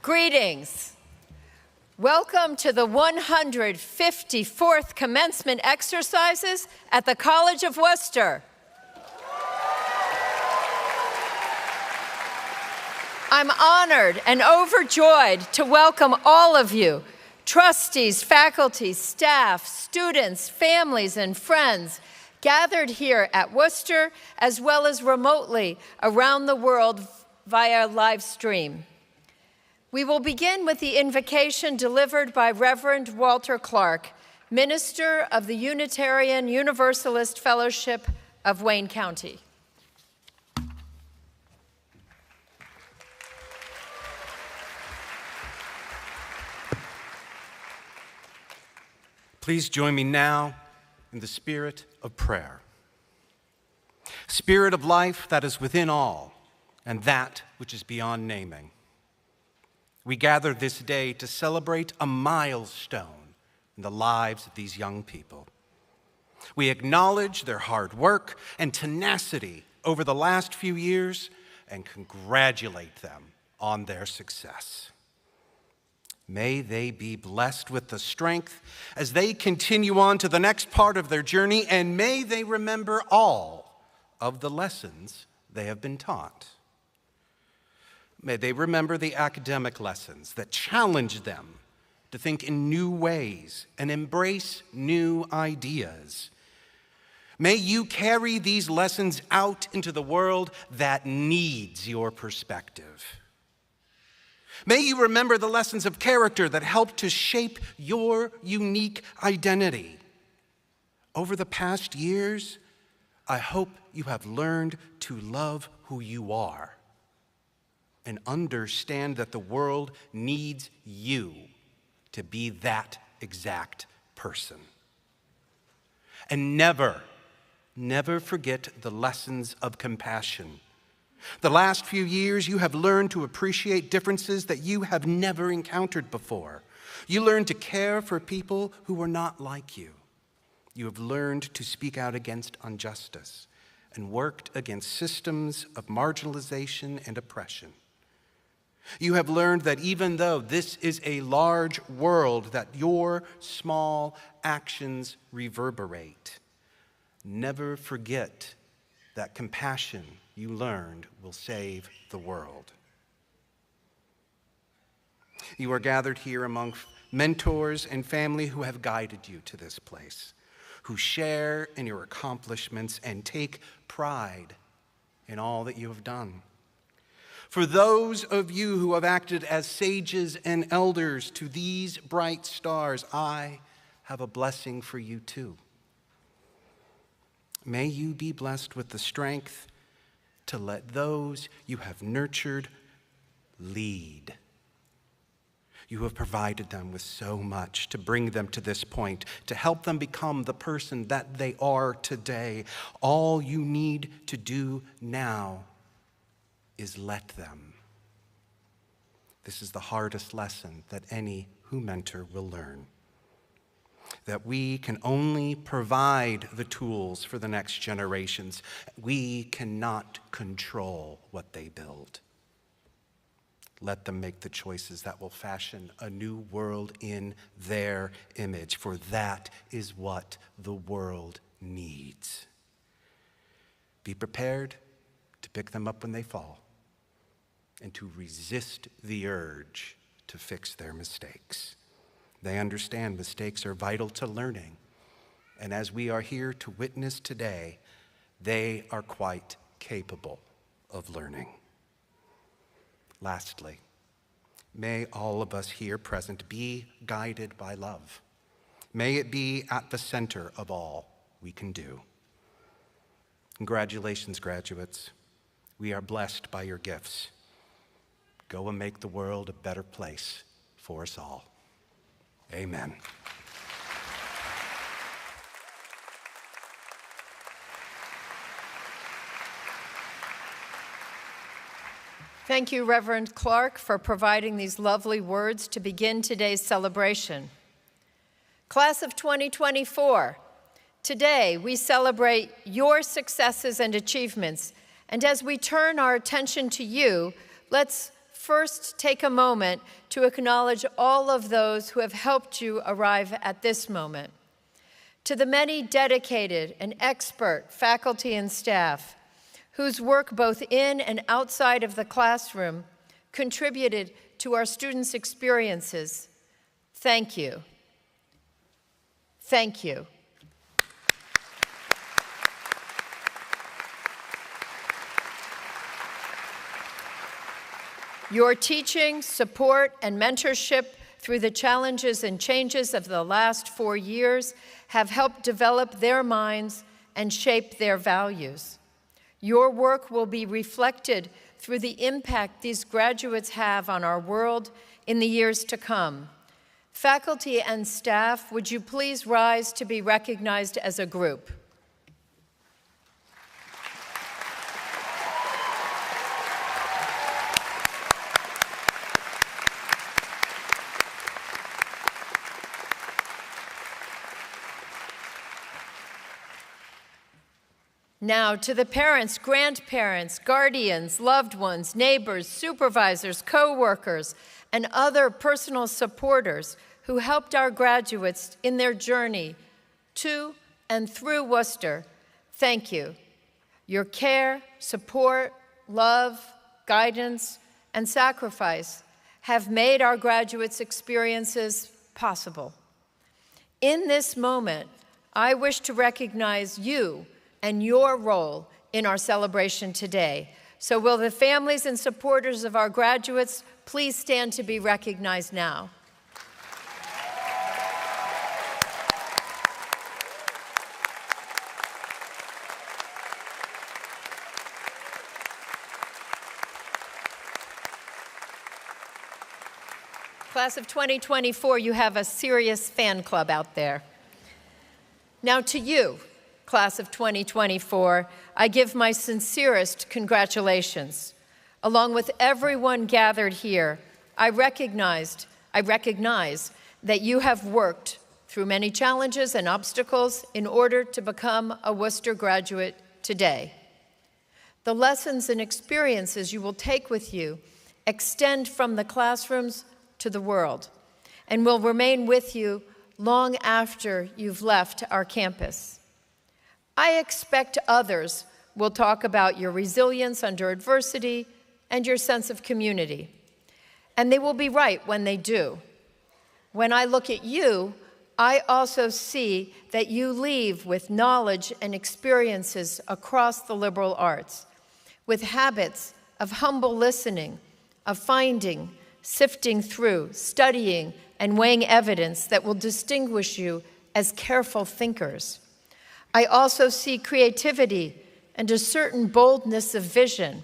Greetings. Welcome to the 154th commencement exercises at the College of Wooster. I'm honored and overjoyed to welcome all of you, trustees, faculty, staff, students, families, and friends gathered here at Wooster, as well as remotely around the world via live stream. We will begin with the invocation delivered by Reverend Walter Clark, minister of the Unitarian Universalist Fellowship of Wayne County. Please join me now in the spirit of prayer. Spirit of life that is within all, and that which is beyond naming. We gather this day to celebrate a milestone in the lives of these young people. We acknowledge their hard work and tenacity over the last few years and congratulate them on their success. May they be blessed with the strength as they continue on to the next part of their journey, and may they remember all of the lessons they have been taught. May they remember the academic lessons that challenge them to think in new ways and embrace new ideas. May you carry these lessons out into the world that needs your perspective. May you remember the lessons of character that help to shape your unique identity. Over the past years, I hope you have learned to love who you are and understand that the world needs you to be that exact person. And never forget the lessons of compassion. The last few years, you have learned to appreciate differences that you have never encountered before. You learned to care for people who were not like you. You have learned to speak out against injustice and worked against systems of marginalization and oppression. You have learned that even though this is a large world, that your small actions reverberate. Never forget that compassion you learned will save the world. You are gathered here among mentors and family who have guided you to this place, who share in your accomplishments and take pride in all that you have done. For those of you who have acted as sages and elders to these bright stars, I have a blessing for you too. May you be blessed with the strength to let those you have nurtured lead. You have provided them with so much to bring them to this point, to help them become the person that they are today. All you need to do now is let them. This is the hardest lesson that any who mentor will learn. That we can only provide the tools for the next generations. We cannot control what they build. Let them make the choices that will fashion a new world in their image, for that is what the world needs. Be prepared to pick them up when they fall and to resist the urge to fix their mistakes. They understand mistakes are vital to learning, and as we are here to witness today, they are quite capable of learning. Lastly, may all of us here present be guided by love. May it be at the center of all we can do. Congratulations, graduates. We are blessed by your gifts. Go and make the world a better place for us all. Amen. Thank you, Reverend Clark, for providing these lovely words to begin today's celebration. Class of 2024, today we celebrate your successes and achievements, and as we turn our attention to you, let's first take a moment to acknowledge all of those who have helped you arrive at this moment. To the many dedicated and expert faculty and staff whose work both in and outside of the classroom contributed to our students' experiences, thank you. Thank you. Your teaching, support, and mentorship through the challenges and changes of the last 4 years have helped develop their minds and shape their values. Your work will be reflected through the impact these graduates have on our world in the years to come. Faculty and staff, would you please rise to be recognized as a group? Now, to the parents, grandparents, guardians, loved ones, neighbors, supervisors, co-workers, and other personal supporters who helped our graduates in their journey to and through Wooster, thank you. Your care, support, love, guidance, and sacrifice have made our graduates' experiences possible. In this moment, I wish to recognize you and your role in our celebration today. So will the families and supporters of our graduates please stand to be recognized now? Class of 2024, you have a serious fan club out there. Now to you, Class of 2024, I give my sincerest congratulations. Along with everyone gathered here, I recognize that you have worked through many challenges and obstacles in order to become a Wooster graduate today. The lessons and experiences you will take with you extend from the classrooms to the world and will remain with you long after you've left our campus. I expect others will talk about your resilience under adversity and your sense of community. And they will be right when they do. When I look at you, I also see that you leave with knowledge and experiences across the liberal arts, with habits of humble listening, of finding, sifting through, studying, and weighing evidence that will distinguish you as careful thinkers. I also see creativity and a certain boldness of vision,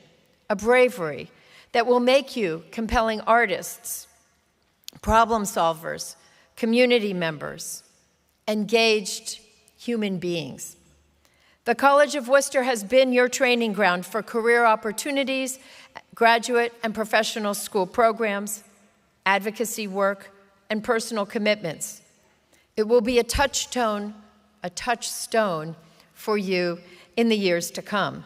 a bravery that will make you compelling artists, problem solvers, community members, engaged human beings. The College of Wooster has been your training ground for career opportunities, graduate and professional school programs, advocacy work, and personal commitments. It will be a touchstone for you in the years to come.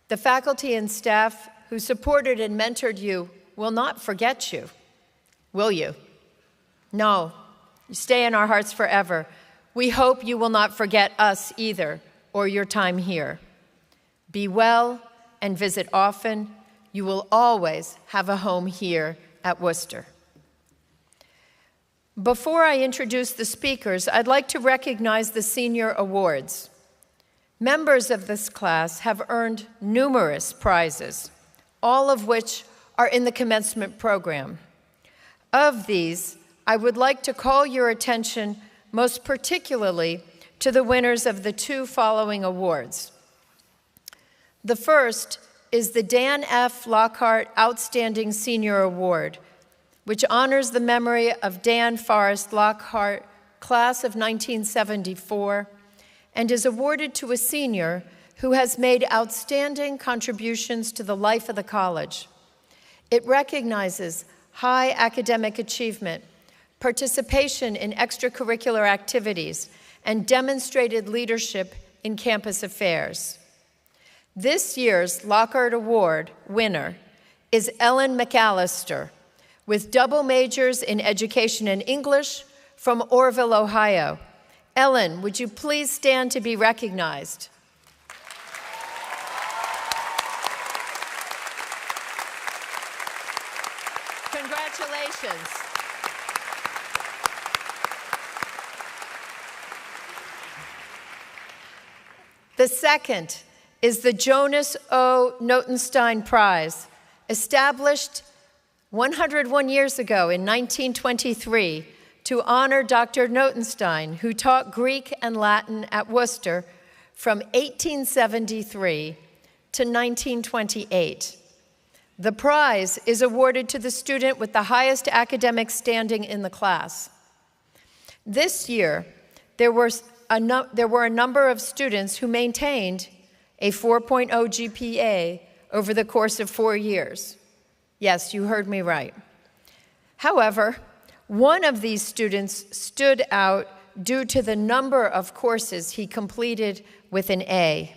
The faculty and staff who supported and mentored you will not forget you, will you? No, you stay in our hearts forever. We hope you will not forget us either, or your time here. Be well and visit often. You will always have a home here at Wooster. Before I introduce the speakers, I'd like to recognize the senior awards. Members of this class have earned numerous prizes, all of which are in the commencement program. Of these, I would like to call your attention most particularly to the winners of the two following awards. The first is the Dan F. Lockhart Outstanding Senior Award, which honors the memory of Dan Forrest Lockhart, class of 1974, and is awarded to a senior who has made outstanding contributions to the life of the college. It recognizes high academic achievement, participation in extracurricular activities, and demonstrated leadership in campus affairs. This year's Lockhart Award winner is Ellen McAllister, with double majors in education and English from Orville, Ohio. Ellen, would you please stand to be recognized? Congratulations. The second is the Jonas O. Notenstein Prize, established 101 years ago in 1923 to honor Dr. Notenstein, who taught Greek and Latin at Wooster from 1873 to 1928. The prize is awarded to the student with the highest academic standing in the class. This year, there were a number of students who maintained a 4.0 GPA over the course of 4 years. Yes, you heard me right. However, one of these students stood out due to the number of courses he completed with an A.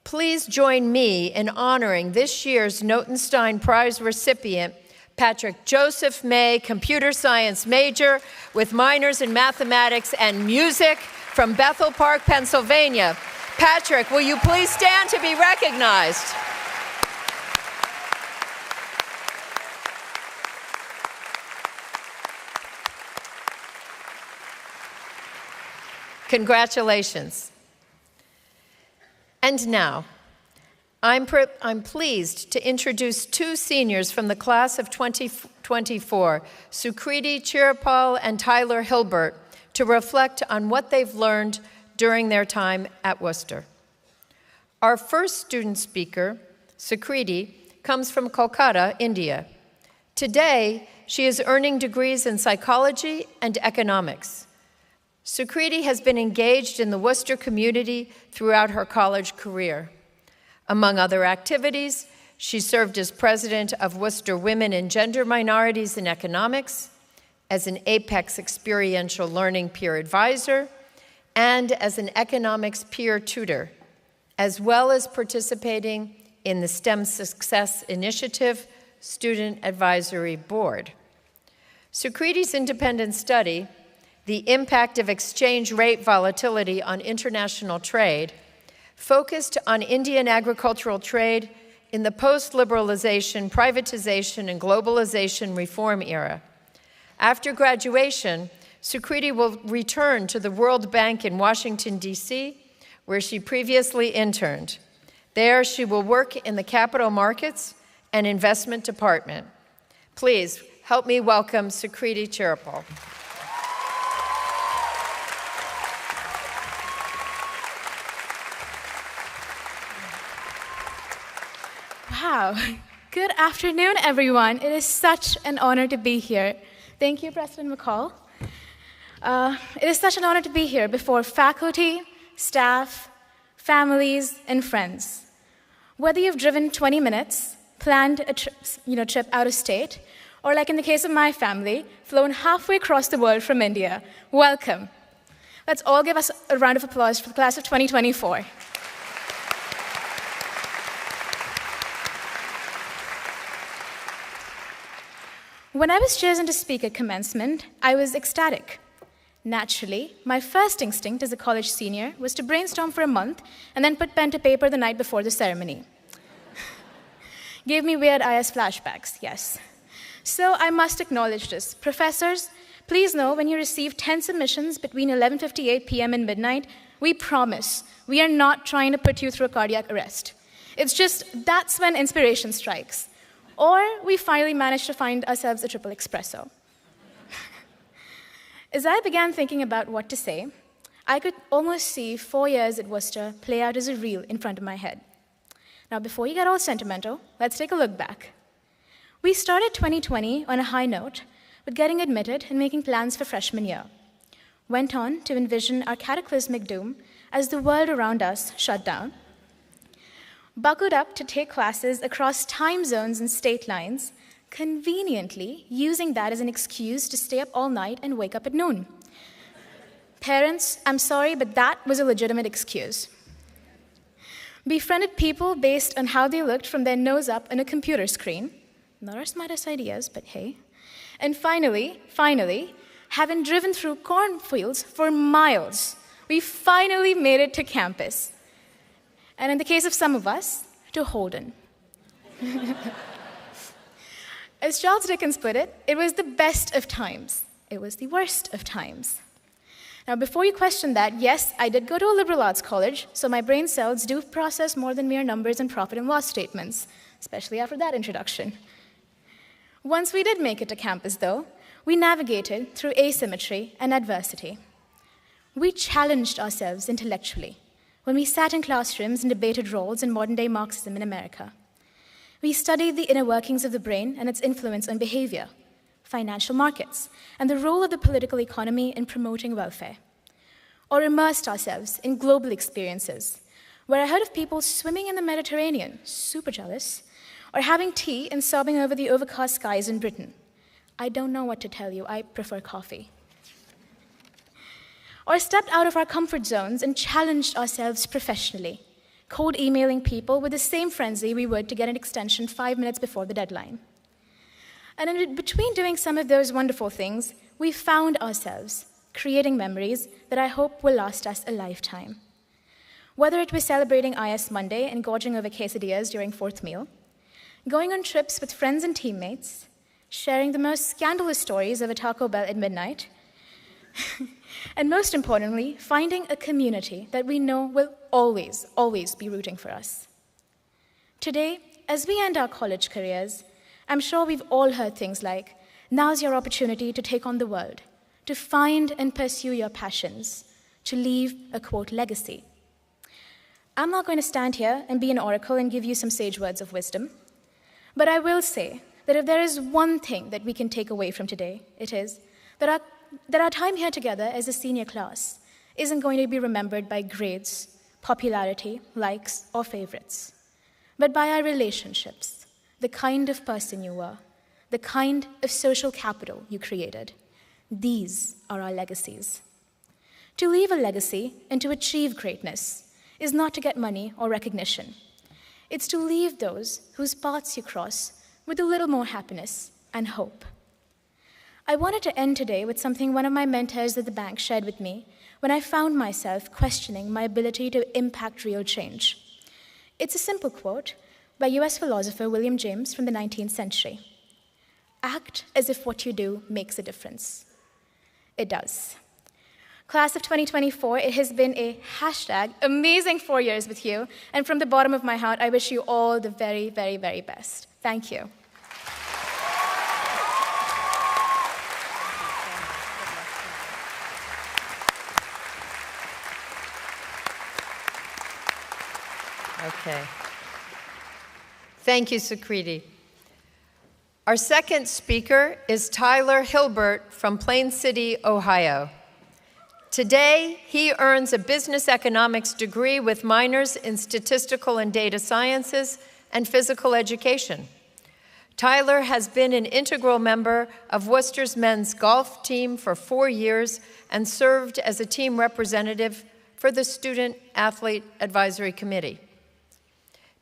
Please join me in honoring this year's Notenstein Prize recipient, Patrick Joseph May, computer science major with minors in mathematics and music from Bethel Park, Pennsylvania. Patrick, will you please stand to be recognized? Congratulations. And now, I'm pleased to introduce two seniors from the class of 2024, Sukriti, Chiripal, and Tyler Hilbert, to reflect on what they've learned during their time at Wooster. Our first student speaker, Sukriti, comes from Kolkata, India. Today, she is earning degrees in psychology and economics. Sukriti has been engaged in the Wooster community throughout her college career. Among other activities, she served as president of Wooster Women and Gender Minorities in Economics, as an Apex Experiential Learning Peer Advisor, and as an economics peer tutor, as well as participating in the STEM Success Initiative Student Advisory Board. Sukriti's independent study, The Impact of Exchange Rate Volatility on International Trade, focused on Indian agricultural trade in the post-liberalization, privatization, and globalization reform era. After graduation, Sukriti will return to the World Bank in Washington, D.C., where she previously interned. There, she will work in the capital markets and investment department. Please help me welcome Sukriti Chiripal. Wow. Good afternoon, everyone. It is such an honor to be here. Thank you, President McCall. It is such an honor to be here before faculty, staff, families, and friends. Whether you've driven 20 minutes, planned a trip out of state, or like in the case of my family, flown halfway across the world from India, welcome. Let's all give us a round of applause for the class of 2024. When I was chosen to speak at commencement, I was ecstatic. Naturally, my first instinct as a college senior was to brainstorm for a month and then put pen to paper the night before the ceremony. Gave me weird IS flashbacks, yes. So I must acknowledge this. Professors, please know when you receive 10 submissions between 11:58 p.m. and midnight, we promise we are not trying to put you through a cardiac arrest. It's just that's when inspiration strikes. Or we finally managed to find ourselves a triple espresso. As I began thinking about what to say, I could almost see 4 years at Wooster play out as a reel in front of my head. Now, before you get all sentimental, let's take a look back. We started 2020 on a high note with getting admitted and making plans for freshman year. Went on to envision our cataclysmic doom as the world around us shut down. Buckled up to take classes across time zones and state lines, conveniently using that as an excuse to stay up all night and wake up at noon. Parents, I'm sorry, but that was a legitimate excuse. Befriended people based on how they looked from their nose up on a computer screen, Not our smartest ideas, but hey. And finally, having driven through cornfields for miles, we finally made it to campus. And in the case of some of us, to Holden. As Charles Dickens put it, it was the best of times. It was the worst of times. Now, before you question that, yes, I did go to a liberal arts college, so my brain cells do process more than mere numbers and profit and loss statements, especially after that introduction. Once we did make it to campus, though, we navigated through asymmetry and adversity. We challenged ourselves intellectually when we sat in classrooms and debated roles in modern-day Marxism in America. We studied the inner workings of the brain and its influence on behavior, financial markets, and the role of the political economy in promoting welfare. Or immersed ourselves in global experiences, where I heard of people swimming in the Mediterranean, super jealous, or having tea and sobbing over the overcast skies in Britain. I don't know what to tell you, I prefer coffee. Or stepped out of our comfort zones and challenged ourselves professionally, cold emailing people with the same frenzy we would to get an extension 5 minutes before the deadline. And in between doing some of those wonderful things, we found ourselves creating memories that I hope will last us a lifetime. Whether it was celebrating IS Monday and gorging over quesadillas during fourth meal, going on trips with friends and teammates, sharing the most scandalous stories of a Taco Bell at midnight, and most importantly, finding a community that we know will always, always be rooting for us. Today, as we end our college careers, I'm sure we've all heard things like, now's your opportunity to take on the world, to find and pursue your passions, to leave a, quote, legacy. I'm not going to stand here and be an oracle and give you some sage words of wisdom, but I will say that if there is one thing that we can take away from today, it is that our time here together as a senior class isn't going to be remembered by grades, popularity, likes, or favorites, but by our relationships, the kind of person you were, the kind of social capital you created. These are our legacies. To leave a legacy and to achieve greatness is not to get money or recognition. It's to leave those whose paths you cross with a little more happiness and hope. I wanted to end today with something one of my mentors at the bank shared with me when I found myself questioning my ability to impact real change. It's a simple quote by US philosopher William James from the 19th century. Act as if what you do makes a difference. It does. Class of 2024, it has been a #amazing 4 years with you, and from the bottom of my heart, I wish you all the very, very, very best. Thank you. Okay. Thank you, Sukriti. Our second speaker is Tyler Hilbert from Plain City, Ohio. Today, he earns a business economics degree with minors in statistical and data sciences and physical education. Tyler has been an integral member of Worcester's men's golf team for 4 years and served as a team representative for the Student Athlete Advisory Committee.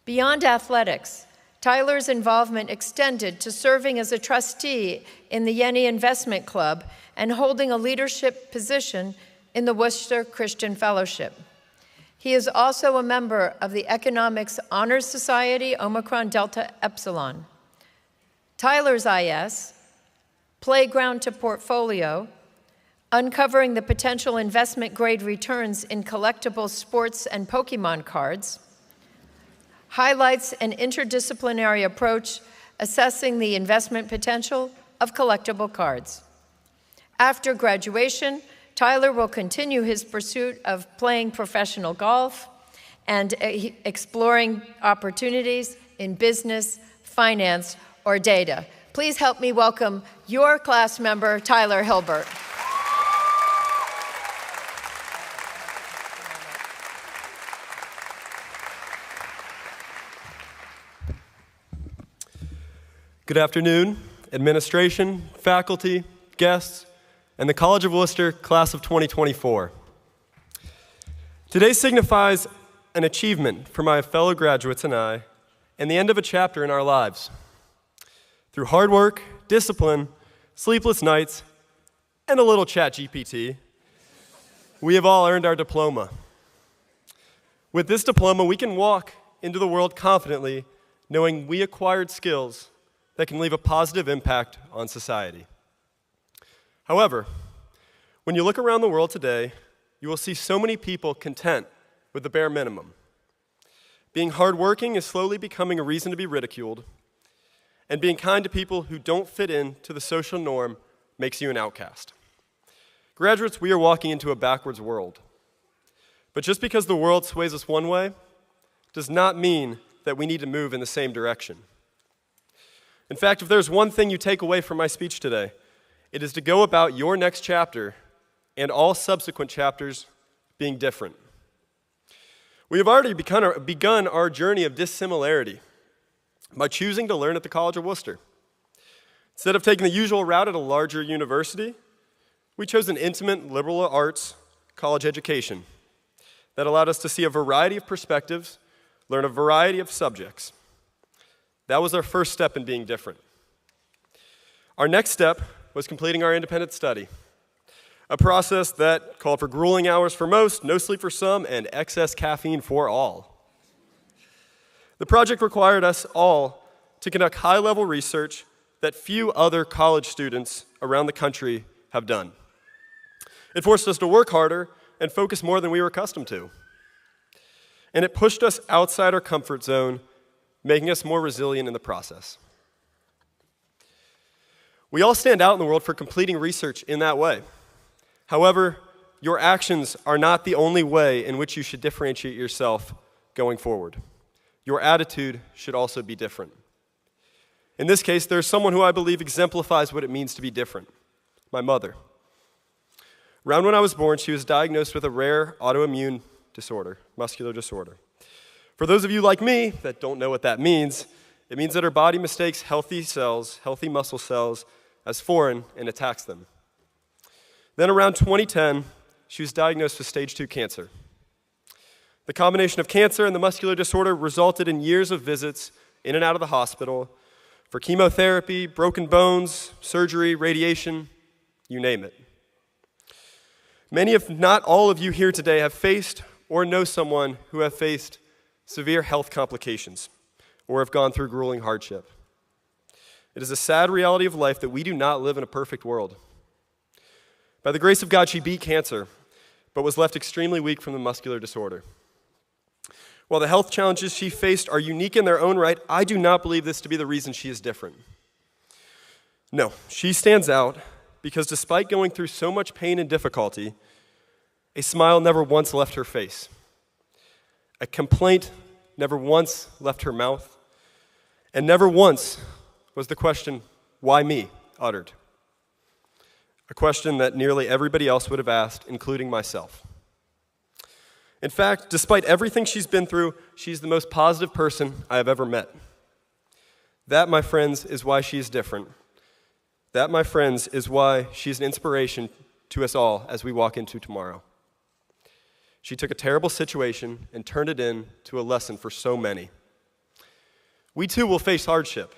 Beyond athletics, Tyler's involvement extended to serving as a trustee in the Yenny Investment Club and holding a leadership position in the Worcester Christian Fellowship. He is also a member of the Economics Honors Society, Omicron Delta Epsilon. Tyler's IS, Playground to Portfolio, Uncovering the Potential Investment Grade Returns in Collectible Sports and Pokemon Cards, highlights an interdisciplinary approach assessing the investment potential of collectible cards. After graduation, Tyler will continue his pursuit of playing professional golf and exploring opportunities in business, finance, or data. Please help me welcome your class member, Tyler Hilbert. Good afternoon, administration, faculty, guests, and the College of Wooster class of 2024. Today signifies an achievement for my fellow graduates and I, and the end of a chapter in our lives. Through hard work, discipline, sleepless nights, and a little ChatGPT, we have all earned our diploma. With this diploma, we can walk into the world confidently, knowing we acquired skills that can leave a positive impact on society. However, when you look around the world today, you will see so many people content with the bare minimum. Being hardworking is slowly becoming a reason to be ridiculed, and being kind to people who don't fit into the social norm makes you an outcast. Graduates, we are walking into a backwards world. But just because the world sways us one way does not mean that we need to move in the same direction. In fact, if there's one thing you take away from my speech today, it is to go about your next chapter and all subsequent chapters being different. We have already begun our journey of dissimilarity by choosing to learn at the College of Wooster. Instead of taking the usual route at a larger university, we chose an intimate liberal arts college education that allowed us to see a variety of perspectives, learn a variety of subjects. That was our first step in being different. Our next step was completing our independent study, a process that called for grueling hours for most, no sleep for some, and excess caffeine for all. The project required us all to conduct high-level research that few other college students around the country have done. It forced us to work harder and focus more than we were accustomed to. And it pushed us outside our comfort zone, making us more resilient in the process. We all stand out in the world for completing research in that way. However, your actions are not the only way in which you should differentiate yourself going forward. Your attitude should also be different. In this case, there's someone who I believe exemplifies what it means to be different: my mother. Around when I was born, she was diagnosed with a rare autoimmune disorder, muscular disorder. For those of you like me that don't know what that means, it means that her body mistakes healthy cells, healthy muscle cells, as foreign and attacks them. Then around 2010, she was diagnosed with stage 2 cancer. The combination of cancer and the muscular disorder resulted in years of visits in and out of the hospital for chemotherapy, broken bones, surgery, radiation, you name it. Many, if not all of you here today, have faced or know someone who have faced severe health complications or have gone through grueling hardship. It is a sad reality of life that we do not live in a perfect world. By the grace of God, she beat cancer, but was left extremely weak from the muscular disorder. While the health challenges she faced are unique in their own right, I do not believe this to be the reason she is different. No, she stands out because despite going through so much pain and difficulty, a smile never once left her face. A complaint never once left her mouth, and never once was the question, "Why me?" uttered. A question that nearly everybody else would have asked, including myself. In fact, despite everything she's been through, she's the most positive person I have ever met. That, my friends, is why she is different. That, my friends, is why she's an inspiration to us all as we walk into tomorrow. She took a terrible situation and turned it into a lesson for so many. We too will face hardship.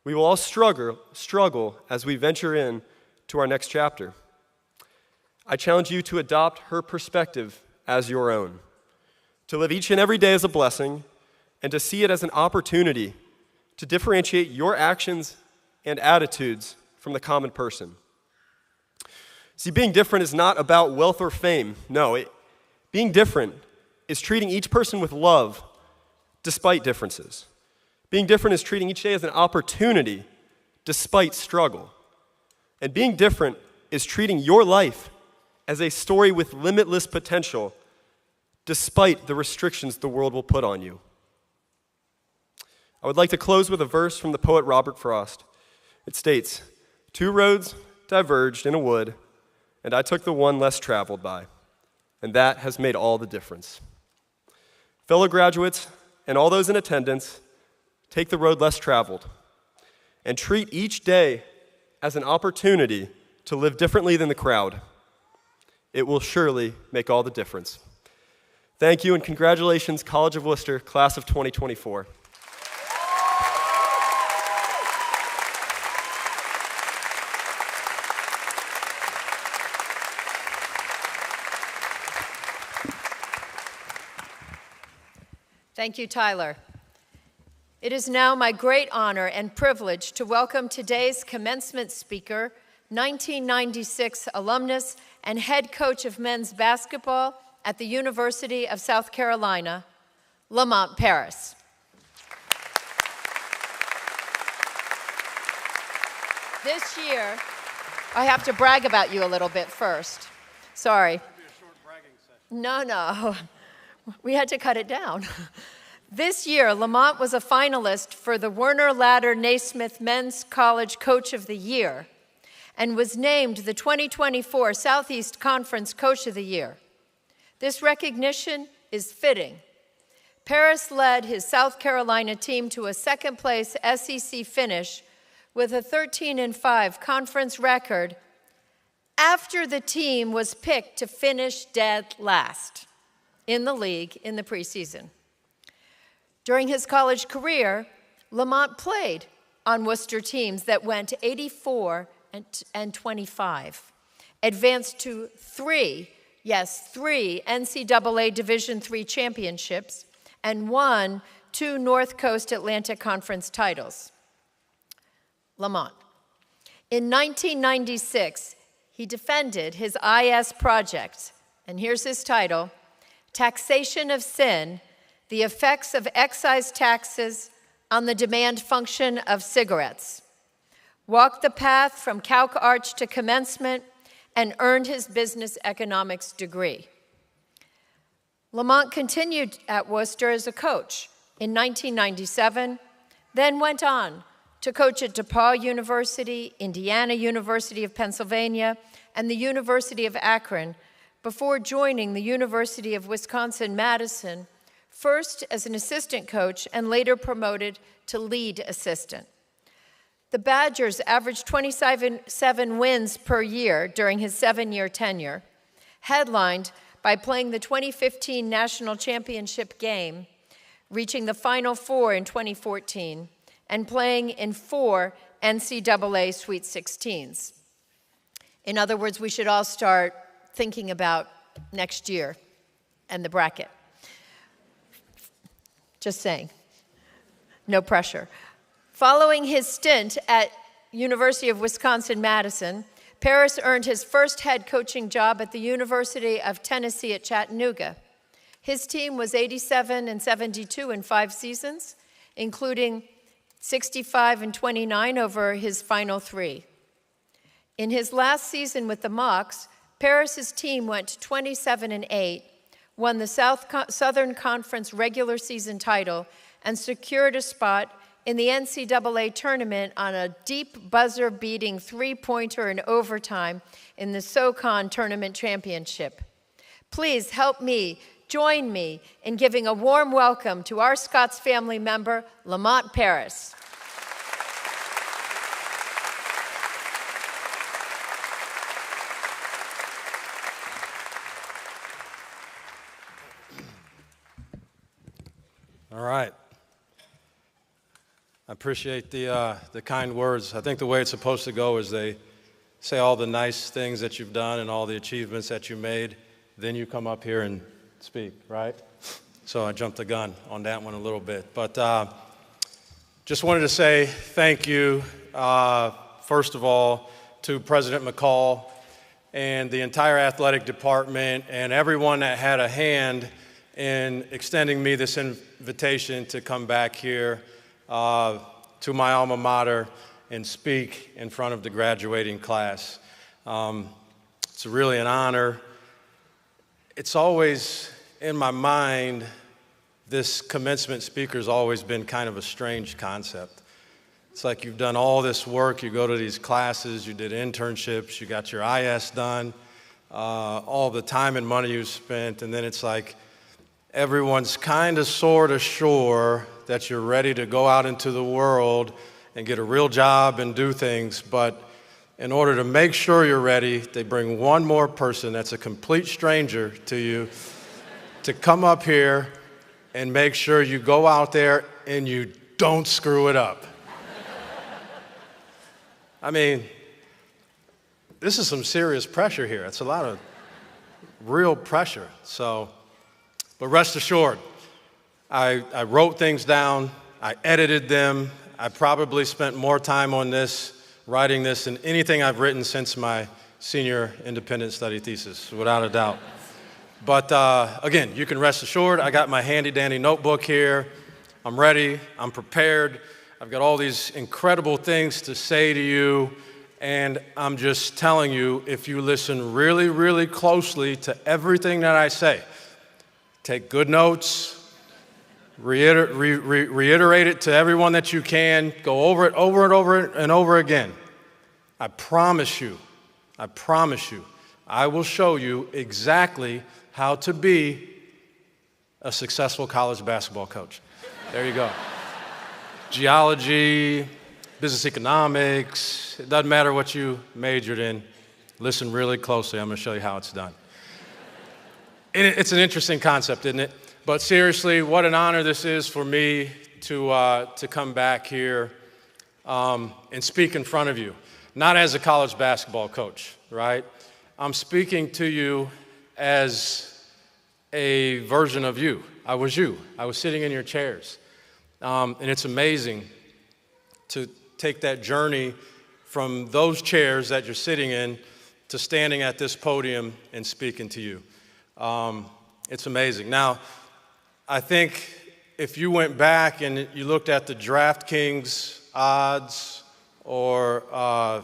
We will all struggle as we venture in to our next chapter. I challenge you to adopt her perspective as your own, to live each and every day as a blessing, and to see it as an opportunity to differentiate your actions and attitudes from the common person. See, being different is not about wealth or fame. No, being different is treating each person with love despite differences. Being different is treating each day as an opportunity despite struggle. And being different is treating your life as a story with limitless potential despite the restrictions the world will put on you. I would like to close with a verse from the poet Robert Frost. It states, "Two roads diverged in a wood, and I took the one less traveled by, and that has made all the difference." Fellow graduates and all those in attendance, take the road less traveled and treat each day as an opportunity to live differently than the crowd. It will surely make all the difference. Thank you and congratulations, College of Wooster, class of 2024. Thank you, Tyler. It is now my great honor and privilege to welcome today's commencement speaker, 1996 alumnus and head coach of men's basketball at the University of South Carolina, Lamont Paris. This year, I have to brag about you a little bit first. Sorry. No. We had to cut it down. This year, Lamont was a finalist for the Werner Ladder Naismith Men's College Coach of the Year and was named the 2024 Southeast Conference Coach of the Year. This recognition is fitting. Paris led his South Carolina team to a second-place SEC finish with a 13-5 conference record after the team was picked to finish dead last in the league in the preseason. During his college career, Lamont played on Wooster teams that went 84 and 25, advanced to three NCAA Division III championships, and won 2 North Coast Atlantic Conference titles. Lamont. In 1996, he defended his IS project, and here's his title, Taxation of Sin, the Effects of Excise Taxes on the Demand Function of Cigarettes, walked the path from Calc Arch to commencement, and earned his business economics degree. Lamont continued at Wooster as a coach in 1997, then went on to coach at DePaul University, Indiana University of Pennsylvania, and the University of Akron, before joining the University of Wisconsin-Madison, first as an assistant coach and later promoted to lead assistant. The Badgers averaged 27 wins per year during his 7-year tenure, headlined by playing the 2015 National Championship game, reaching the Final Four in 2014, and playing in 4 NCAA Sweet 16s. In other words, we should all start thinking about next year and the bracket. Just saying. No pressure. Following his stint at University of Wisconsin-Madison, Paris earned his first head coaching job at the University of Tennessee at Chattanooga. His team was 87-72 in 5 seasons, including 65-29 over his final 3. In his last season with the Mocs, Paris's team went 27-8, won the Southern Conference regular season title, and secured a spot in the NCAA tournament on a deep buzzer-beating 3-pointer in overtime in the SoCon Tournament Championship. Please join me in giving a warm welcome to our Scots family member, Lamont Paris. All right. I appreciate the kind words. I think the way it's supposed to go is they say all the nice things that you've done and all the achievements that you made, then you come up here and speak, right? So I jumped the gun on that one a little bit. But just wanted to say thank you, first of all, to President McCall and the entire athletic department and everyone that had a hand in extending me this invitation to come back here to my alma mater and speak in front of the graduating class. It's really an honor. It's always in my mind, this commencement speaker's always been kind of a strange concept. It's like you've done all this work, you go to these classes, you did internships, you got your IS done, all the time and money you spent, and then it's like everyone's kind of sort of sure that you're ready to go out into the world and get a real job and do things, but in order to make sure you're ready, they bring one more person that's a complete stranger to you to come up here and make sure you go out there and you don't screw it up. I mean, this is some serious pressure here. It's a lot of real pressure. But rest assured, I wrote things down, I edited them. I probably spent more time on this, writing this, than anything I've written since my senior independent study thesis, without a doubt. But again, you can rest assured, I got my handy-dandy notebook here. I'm ready, I'm prepared. I've got all these incredible things to say to you, and I'm just telling you, if you listen really, really closely to everything that I say, take good notes, reiterate it to everyone that you can, go over it over and over and over again. I promise you, I will show you exactly how to be a successful college basketball coach. There you go. Geology, business economics, it doesn't matter what you majored in. Listen really closely, I'm gonna show you how it's done. And it's an interesting concept, isn't it? But seriously, what an honor this is for me to come back here and speak in front of you. Not as a college basketball coach, right? I'm speaking to you as a version of you. I was you. I was sitting in your chairs. And it's amazing to take that journey from those chairs that you're sitting in to standing at this podium and speaking to you. It's amazing. Now, I think if you went back and you looked at the DraftKings odds or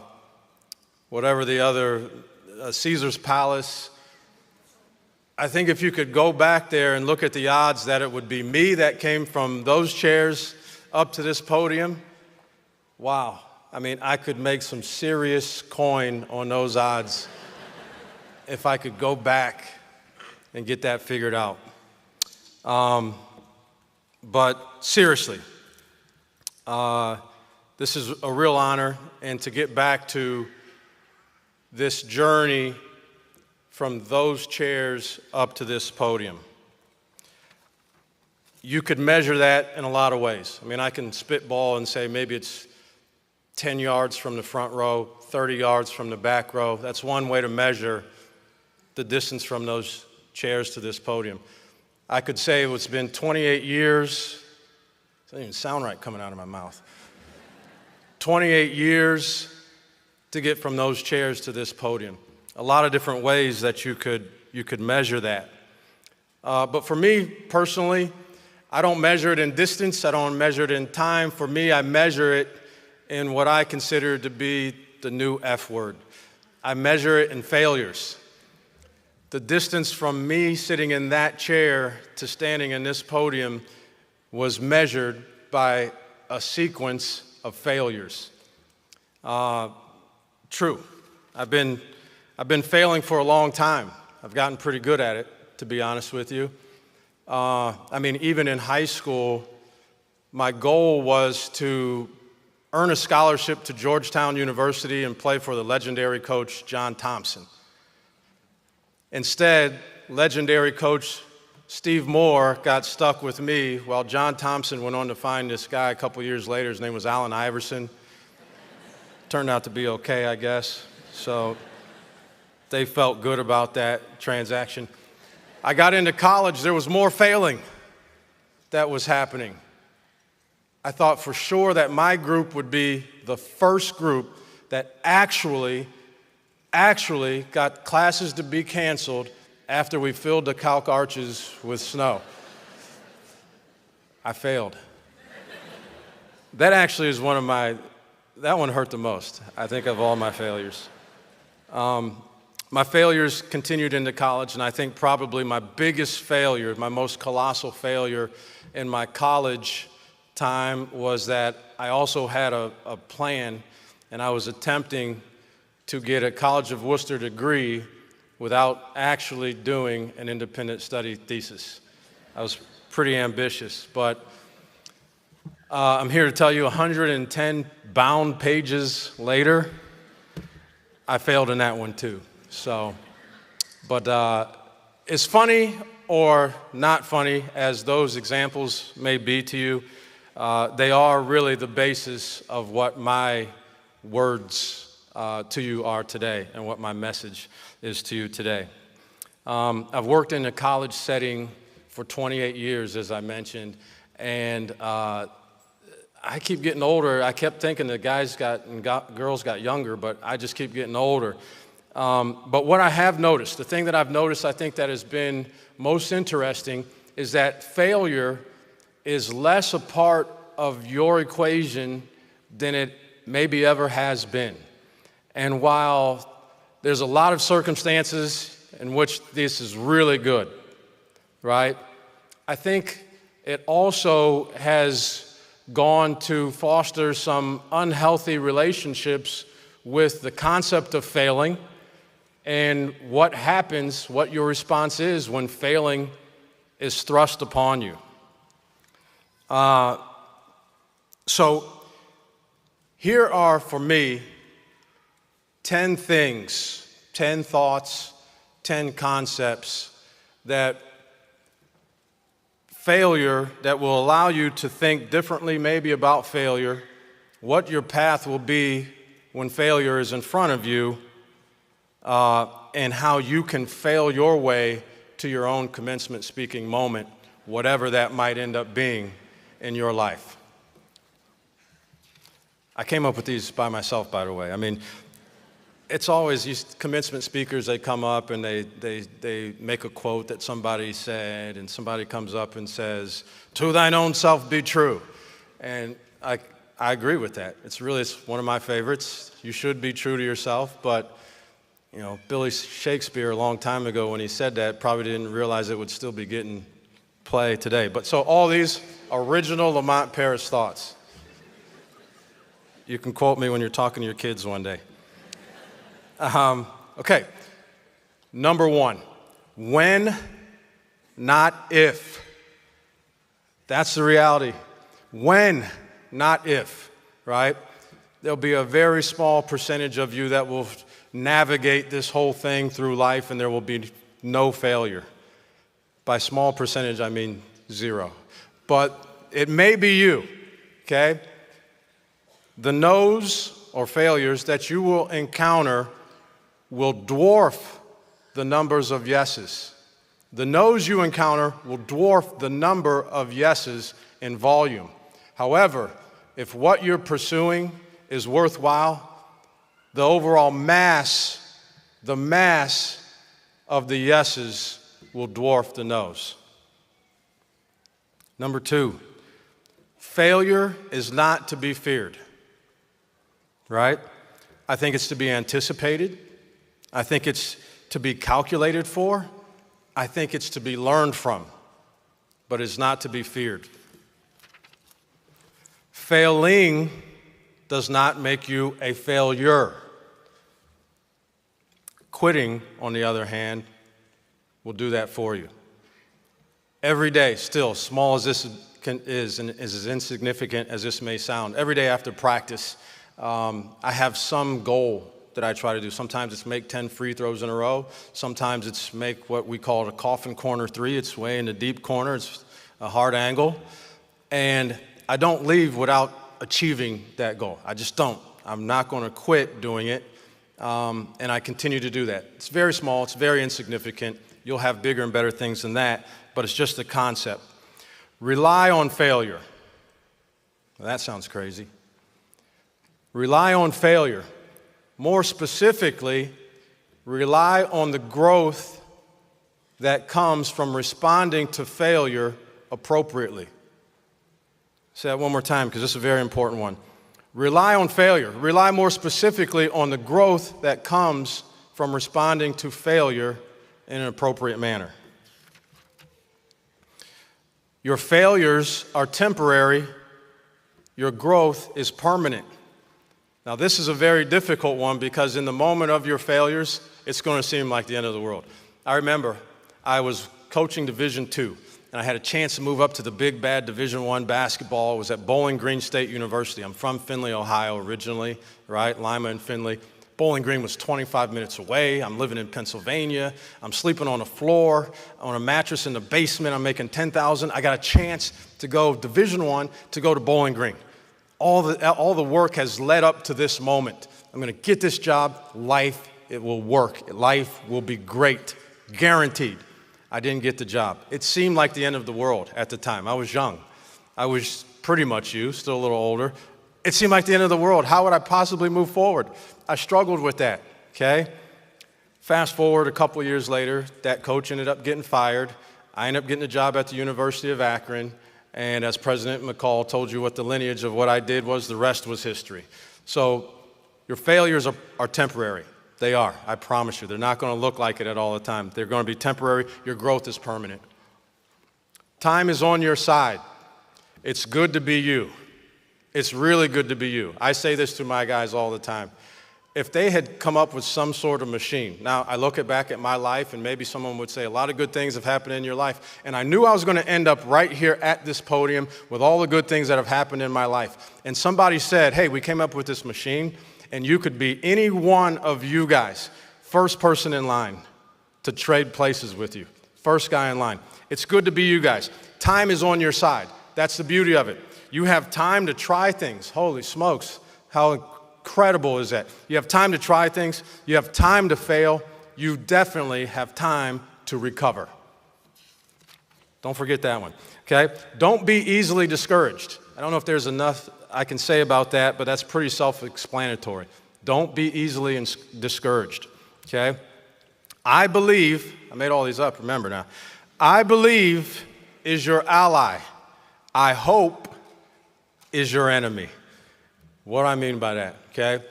whatever the other, Caesar's Palace, I think if you could go back there and look at the odds that it would be me that came from those chairs up to this podium, wow. I mean, I could make some serious coin on those odds if I could go back and get that figured out. But seriously, this is a real honor, and to get back to this journey from those chairs up to this podium. You could measure that in a lot of ways. I mean, I can spitball and say maybe it's 10 yards from the front row, 30 yards from the back row. That's one way to measure the distance from those chairs to this podium. I could say it's been 28 years. It doesn't even sound right coming out of my mouth. 28 years to get from those chairs to this podium. A lot of different ways that you could measure that. But for me personally, I don't measure it in distance. I don't measure it in time. For me, I measure it in what I consider to be the new F word. I measure it in failures. The distance from me sitting in that chair to standing in this podium was measured by a sequence of failures. True. I've been failing for a long time. I've gotten pretty good at it, to be honest with you. I mean, even in high school, my goal was to earn a scholarship to Georgetown University and play for the legendary coach, John Thompson. Instead, legendary coach Steve Moore got stuck with me while John Thompson went on to find this guy a couple years later. His name was Allen Iverson. Turned out to be okay, I guess. So they felt good about that transaction. I got into college, there was more failing that was happening. I thought for sure that my group would be the first group that actually got classes to be canceled after we filled the calc arches with snow. I failed. That actually is that one hurt the most, I think, of all my failures. My failures continued into college, and I think probably my biggest failure, my most colossal failure in my college time was that I also had a plan, and I was attempting to get a College of Wooster degree without actually doing an independent study thesis. I was pretty ambitious, but I'm here to tell you 110 bound pages later, I failed in that one too. So, but as funny or not funny as those examples may be to you, they are really the basis of what my words to you are today and what my message is to you today. I've worked in a college setting for 28 years, as I mentioned, and I keep getting older. I kept thinking the guys girls got younger, but I just keep getting older. But what I have noticed, the thing that I've noticed, I think that has been most interesting, is that failure is less a part of your equation than it maybe ever has been. And while there's a lot of circumstances in which this is really good, right? I think it also has gone to foster some unhealthy relationships with the concept of failing and what happens, what your response is when failing is thrust upon you. So here are, for me, 10 things, 10 thoughts, 10 concepts that failure that will allow you to think differently maybe about failure, what your path will be when failure is in front of you, and how you can fail your way to your own commencement speaking moment, whatever that might end up being in your life. I came up with these by myself, by the way. I mean, it's always these commencement speakers, they come up and they make a quote that somebody said, and somebody comes up and says, "To thine own self be true." And I agree with that. It's one of my favorites. You should be true to yourself, but you know, Billy Shakespeare a long time ago when he said that probably didn't realize it would still be getting play today. But so all these original Lamont Paris thoughts. You can quote me when you're talking to your kids one day. Okay, number one, when, not if. That's the reality. When, not if, right? There'll be a very small percentage of you that will navigate this whole thing through life and there will be no failure. By small percentage, I mean 0. But it may be you, okay? The no's or failures that you will encounter will dwarf the numbers of yeses. The no's you encounter will dwarf the number of yeses in volume. However, if what you're pursuing is worthwhile, the overall mass, the mass of the yeses will dwarf the no's. Number 2, failure is not to be feared, right? I think it's to be anticipated. I think it's to be calculated for. I think it's to be learned from, but it's not to be feared. Failing does not make you a failure. Quitting, on the other hand, will do that for you. Every day, still, small as this is and is as insignificant as this may sound, every day after practice, I have some goal that I try to do. Sometimes it's make 10 free throws in a row. Sometimes it's make what we call a coffin corner 3. It's way in the deep corner. It's a hard angle. And I don't leave without achieving that goal. I just don't. I'm not going to quit doing it. And I continue to do that. It's very small. It's very insignificant. You'll have bigger and better things than that, but it's just a concept. Rely on failure. Well, that sounds crazy. Rely on failure. More specifically, rely on the growth that comes from responding to failure appropriately. Say that one more time because this is a very important one. Rely on failure. Rely more specifically on the growth that comes from responding to failure in an appropriate manner. Your failures are temporary. Your growth is permanent. Now, this is a very difficult one because in the moment of your failures, it's going to seem like the end of the world. I remember I was coaching Division II, and I had a chance to move up to the big bad Division I basketball. It was at Bowling Green State University. I'm from Findlay, Ohio originally, right? Lima and Findlay. Bowling Green was 25 minutes away. I'm living in Pennsylvania. I'm sleeping on a floor, on a mattress in the basement. I'm making $10,000. I got a chance to go Division I to go to Bowling Green. All the work has led up to this moment. I'm going to get this job. Life, it will work. Life will be great, guaranteed. I didn't get the job. It seemed like the end of the world at the time. I was young. I was pretty much you, still a little older. It seemed like the end of the world. How would I possibly move forward? I struggled with that, okay? Fast forward a couple years later, that coach ended up getting fired. I ended up getting a job at the University of Akron, and as President McCall told you what the lineage of what I did was, the rest was history. So your failures are temporary. They are, I promise you. They're not going to look like it at all the time. They're going to be temporary. Your growth is permanent. Time is on your side. It's good to be you. It's really good to be you. I say this to my guys all the time. If they had come up with some sort of machine, now I look back at my life and maybe someone would say a lot of good things have happened in your life, and I knew I was going to end up right here at this podium with all the good things that have happened in my life. And somebody said, hey, we came up with this machine and you could be any one of you guys, first person in line to trade places with you, first guy in line. It's good to be you guys. Time is on your side. That's the beauty of it. You have time to try things. Holy smokes, how incredible is that? You have time to try things. You have time to fail. You definitely have time to recover. Don't forget that one, okay? Don't be easily discouraged. I don't know if there's enough I can say about that, but that's pretty self-explanatory. Don't be easily discouraged, okay? I believe, I made all these up, remember now. I believe is your ally. I hope is your enemy. What do I mean by that, okay?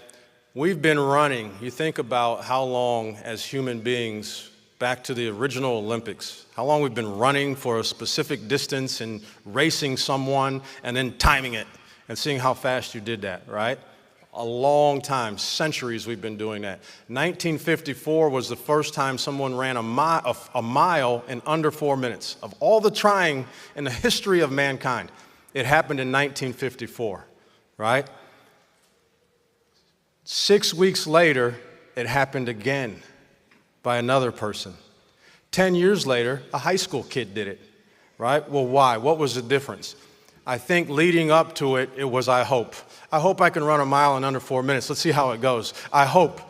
We've been running, you think about how long as human beings, back to the original Olympics, how long we've been running for a specific distance and racing someone and then timing it and seeing how fast you did that, right? A long time, centuries we've been doing that. 1954 was the first time someone ran a mile in under 4 minutes. Of all the trying in the history of mankind, it happened in 1954, right? 6 weeks later, it happened again by another person. 10 years later, a high school kid did it, right? Well, why? What was the difference? I think leading up to it, it was I hope. I hope I can run a mile in under 4 minutes. Let's see how it goes. I hope.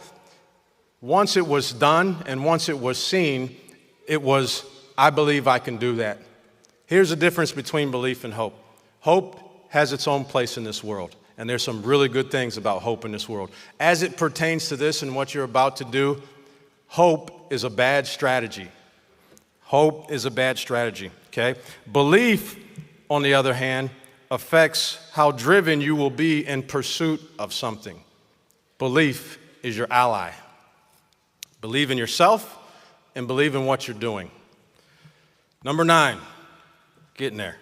Once it was done and once it was seen, it was, I believe I can do that. Here's the difference between belief and hope. Hope has its own place in this world, and there's some really good things about hope in this world. As it pertains to this and what you're about to do, hope is a bad strategy. Hope is a bad strategy, okay? Belief, on the other hand, affects how driven you will be in pursuit of something. Belief is your ally. Believe in yourself and believe in what you're doing. Number 9, getting there.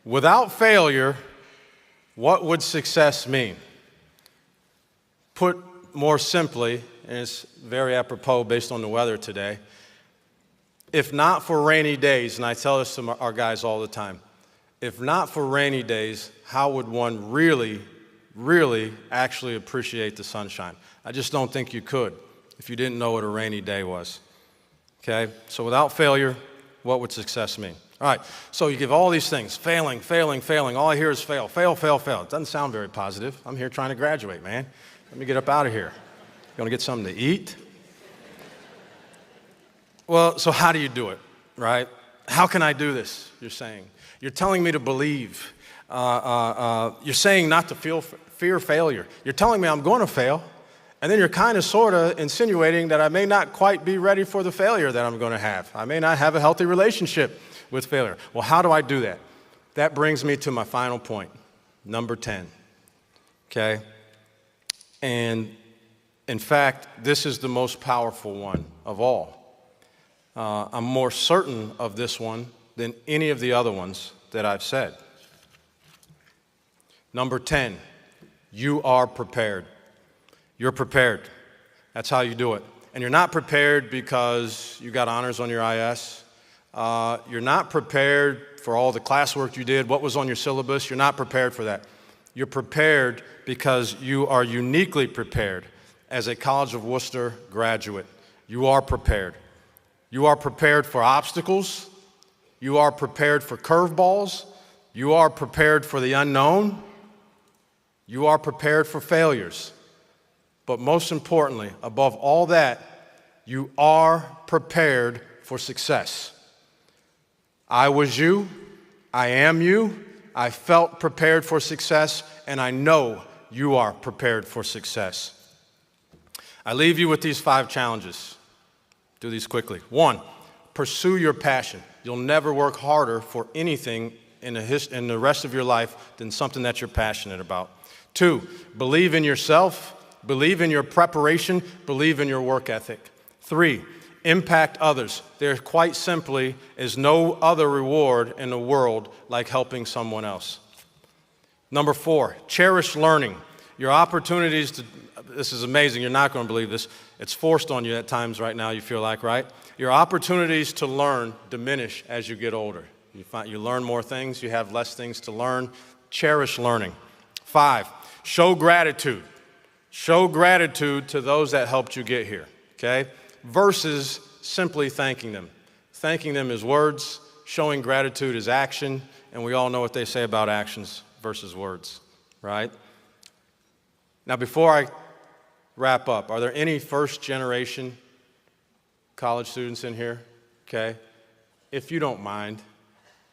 Without failure, what would success mean? Put more simply, and it's very apropos based on the weather today, if not for rainy days, and I tell this to our guys all the time, if not for rainy days, how would one really, really actually appreciate the sunshine? I just don't think you could if you didn't know what a rainy day was, okay? So without failure, what would success mean? All right, so you give all these things, failing, failing, failing. All I hear is fail, fail, fail, fail. It doesn't sound very positive. I'm here trying to graduate, man. Let me get up out of here. You want to get something to eat? Well, so how do you do it, right? How can I do this, you're saying? You're telling me to believe. You're saying not to fear failure. You're telling me I'm going to fail, and then you're kind of, sort of insinuating that I may not quite be ready for the failure that I'm going to have. I may not have a healthy relationship with failure. Well, how do I do that? That brings me to my final point, number 10, okay? And in fact, this is the most powerful one of all. I'm more certain of this one than any of the other ones that I've said. Number 10, you are prepared. You're prepared. That's how you do it. And you're not prepared because you got honors on your IS. You're not prepared for all the classwork you did, what was on your syllabus. You're not prepared for that. You're prepared because you are uniquely prepared as a College of Wooster graduate. You are prepared. You are prepared for obstacles. You are prepared for curveballs. You are prepared for the unknown. You are prepared for failures. But most importantly, above all that, you are prepared for success. I was you, I am you, I felt prepared for success, and I know you are prepared for success. I leave you with these 5 challenges. Do these quickly. 1, pursue your passion. You'll never work harder for anything in the rest of your life than something that you're passionate about. 2, believe in yourself, believe in your preparation, believe in your work ethic. 3, impact others. There quite simply is no other reward in the world like helping someone else. Number 4, cherish learning. Your opportunities to, this is amazing, you're not going to believe this. It's forced on you at times right now, you feel like, right? Your opportunities to learn diminish as you get older. You learn more things, you have less things to learn. Cherish learning. 5, show gratitude. Show gratitude to those that helped you get here, okay? Versus simply thanking them. Thanking them is words, showing gratitude is action, and we all know what they say about actions versus words, right? Now, before I wrap up, are there any first-generation college students in here? Okay. If you don't mind,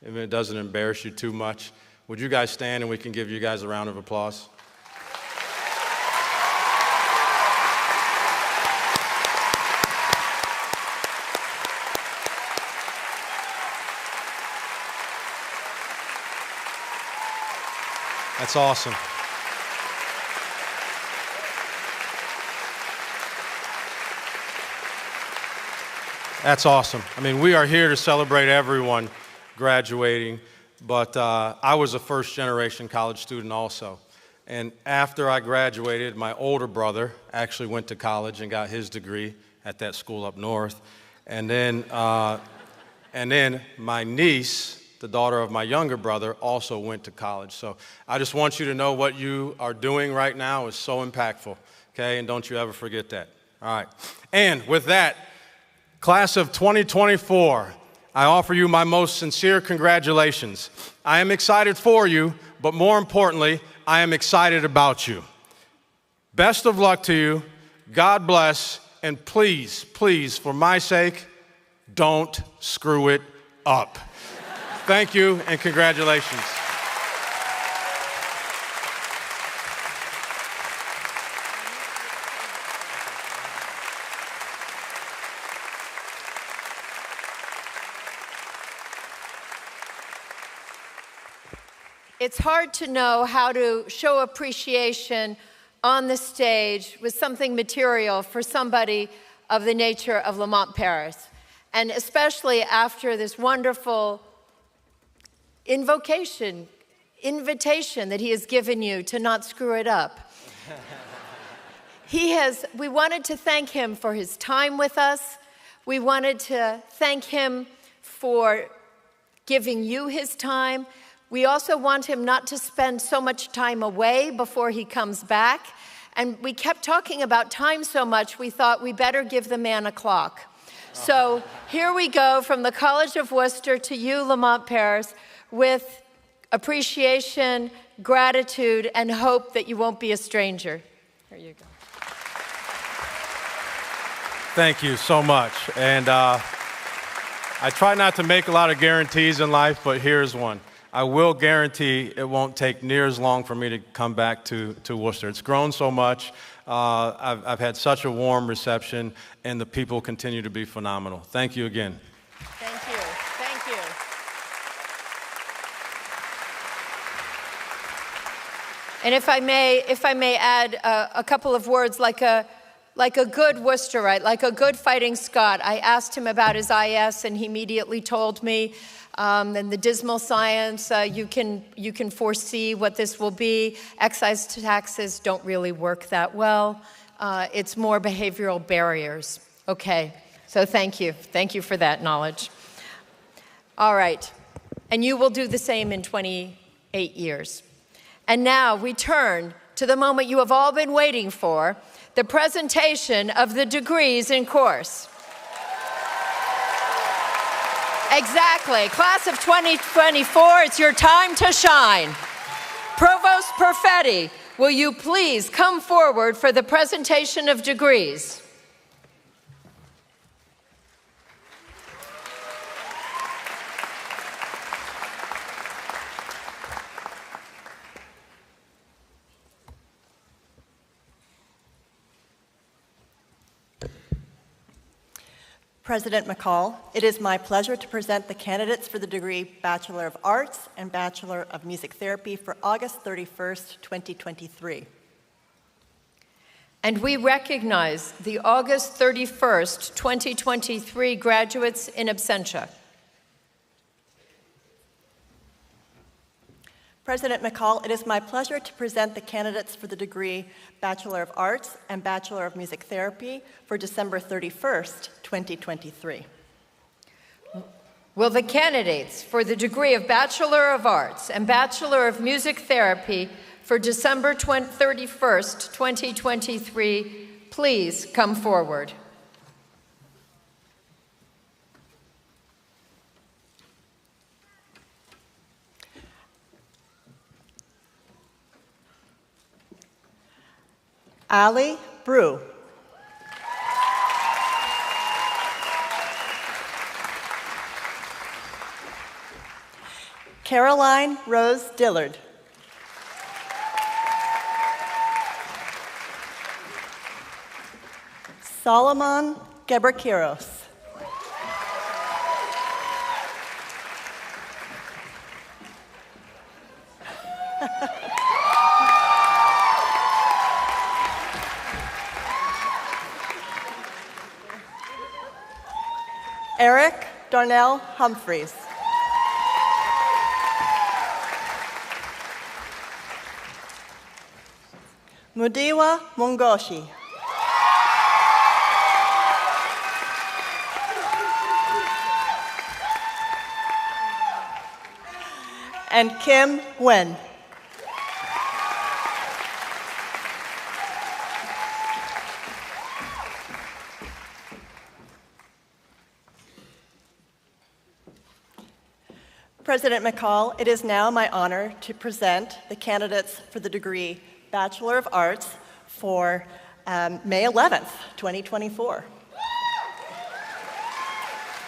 if it doesn't embarrass you too much, would you guys stand and we can give you guys a round of applause? That's awesome. That's awesome. I mean, we are here to celebrate everyone graduating, but I was a first-generation college student also. And after I graduated, my older brother actually went to college and got his degree at that school up north. And then my niece, the daughter of my younger brother, also went to college. So I just want you to know what you are doing right now is so impactful, okay? And don't you ever forget that. All right. And with that, Class of 2024, I offer you my most sincere congratulations. I am excited for you, but more importantly, I am excited about you. Best of luck to you. God bless. And please, please, for my sake, don't screw it up. Thank you and congratulations. It's hard to know how to show appreciation on the stage with something material for somebody of the nature of Lamont Paris, and especially after this wonderful invitation that he has given you to not screw it up. We wanted to thank him for his time with us. We wanted to thank him for giving you his time. We also want him not to spend so much time away before he comes back. And we kept talking about time so much, we thought we better give the man a clock. So here we go from the College of Wooster to you, Lamont Paris, with appreciation, gratitude, and hope that you won't be a stranger. Here you go. Thank you so much. And I try not to make a lot of guarantees in life, but here's one. I will guarantee it won't take near as long for me to come back to Worcester. It's grown so much. I've had such a warm reception, and the people continue to be phenomenal. Thank you again. Thank you. Thank you. And if I may add a couple of words, like a good Worcesterite, like a good fighting Scot, I asked him about his IS, and he immediately told me. And the dismal science, you can foresee what this will be. Excise taxes don't really work that well. It's more behavioral barriers. Okay, so thank you. Thank you for that knowledge. All right, and you will do the same in 28 years. And now we turn to the moment you have all been waiting for, the presentation of the degrees in course. Exactly. Class of 2024, it's your time to shine. Provost Perfetti, will you please come forward for the presentation of degrees? President McCall, it is my pleasure to present the candidates for the degree Bachelor of Arts and Bachelor of Music Therapy for August 31st, 2023. And we recognize the August 31st, 2023 graduates in absentia. President McCall, it is my pleasure to present the candidates for the degree Bachelor of Arts and Bachelor of Music Therapy for December 31st, 2023. Will the candidates for the degree of Bachelor of Arts and Bachelor of Music Therapy for December 31st, 2023, please come forward? Ali Brew. Caroline Rose Dillard. Solomon Geberkiros. Eric Darnell Humphreys. Mudiwa Mungoshi. And Kim Wen. President McCall, it is now my honor to present the candidates for the degree Bachelor of Arts for May 11th, 2024.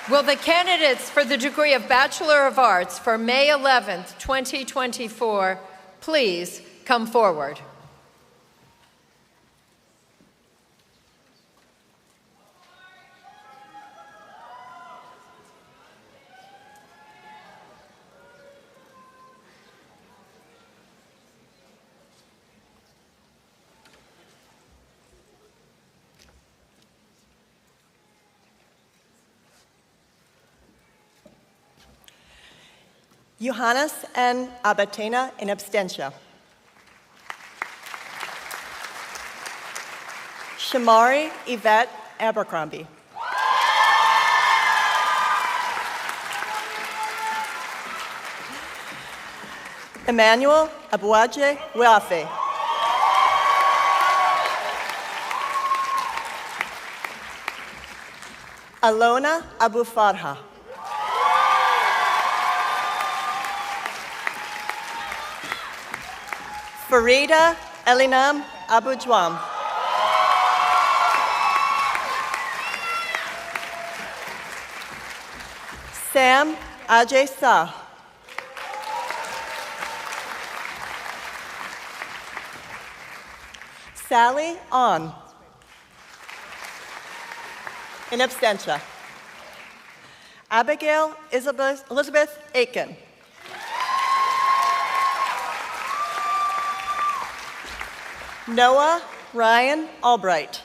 Will the candidates for the degree of Bachelor of Arts for May 11th, 2024, please come forward? Johannes N. Abatena in absentia. Shamari Yvette Abercrombie. Emmanuel Abuaje Weafe. Alona Abu Farha. Farida Elinam Abu Jwam. Sam Ajay Sa. Sally On. In absentia. Abigail Elizabeth Aiken. Noah Ryan Albright.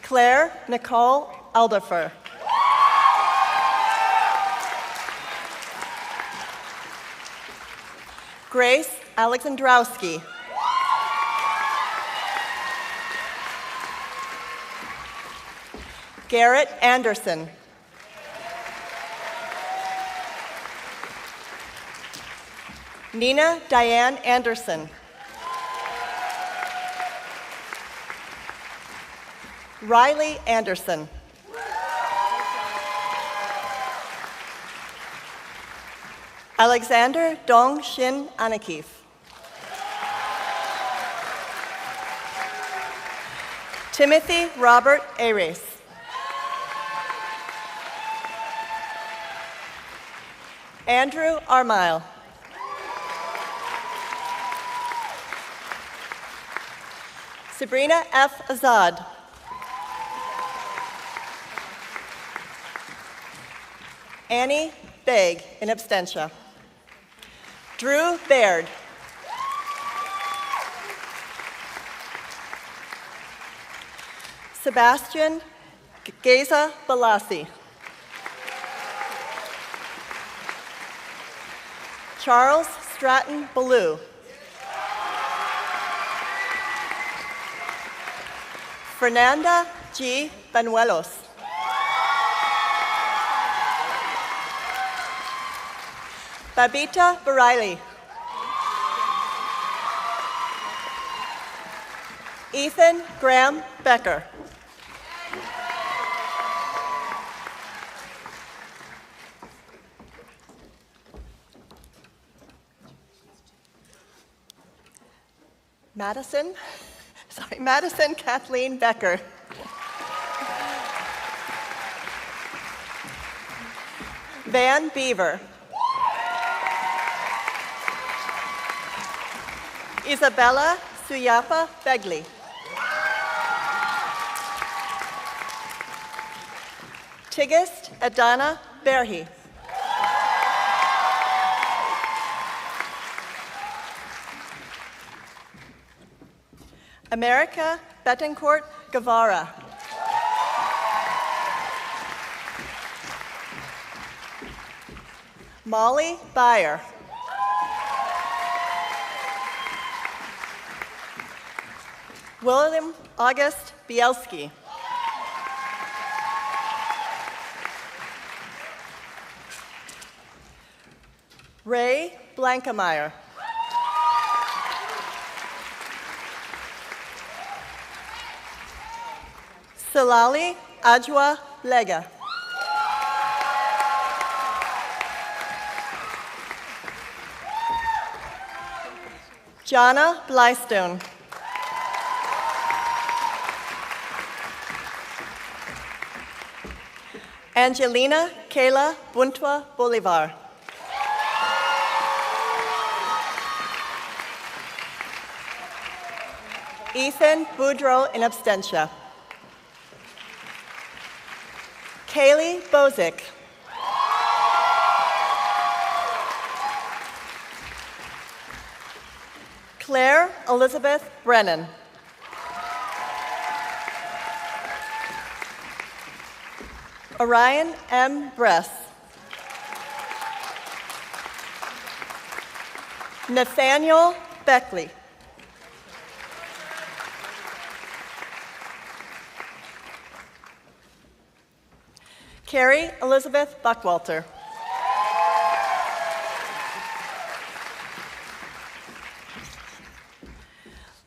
Claire Nicole Alderfer. Grace Alexandrowski. Garrett Anderson. Nina Diane Anderson. Riley Anderson. Alexander Dong Shin Anakif. Timothy Robert Ares. Andrew Armile. Sabrina F. Azad. Annie Begg, in absentia. Drew Baird. Sebastian Geza Balassi. Charles Stratton Ballou. Fernanda G. Banuelos. Babita Bareilly. Ethan Graham Becker. Madison Kathleen Becker. Van Beaver. Isabella Suyapa Begley. Tigist Adana Berhi. America Betancourt Guevara. Molly Byer. William August Bielski. Ray Blankemeyer. Salali Ajwa Lega. Jana Blystone. Angelina Kayla Buntwa Bolivar. Ethan Boudreau in absentia. Kaylee Bozick. Claire Elizabeth Brennan. Orion M. Bress. Nathaniel Beckley. Carrie Elizabeth Buckwalter.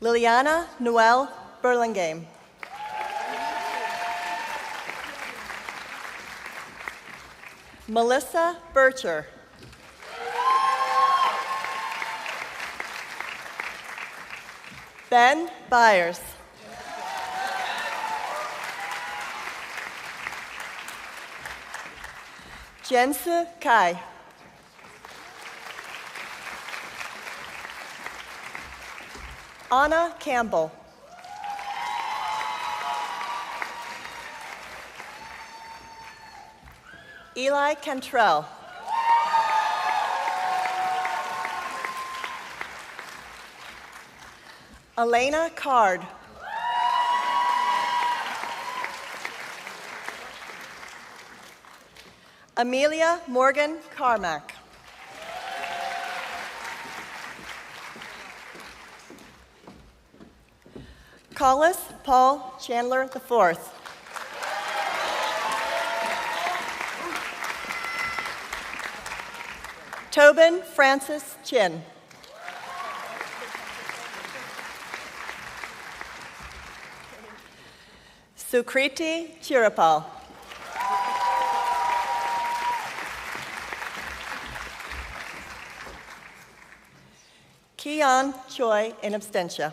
Liliana Noel Burlingame. Melissa Bircher. Ben Byers. Jensu Kai. Anna Campbell. Eli Cantrell. Elena Card. Amelia Morgan Carmack. Collis Paul Chandler IV. Tobin Francis Chin. Sukriti Chiripal. Keon Choi in absentia.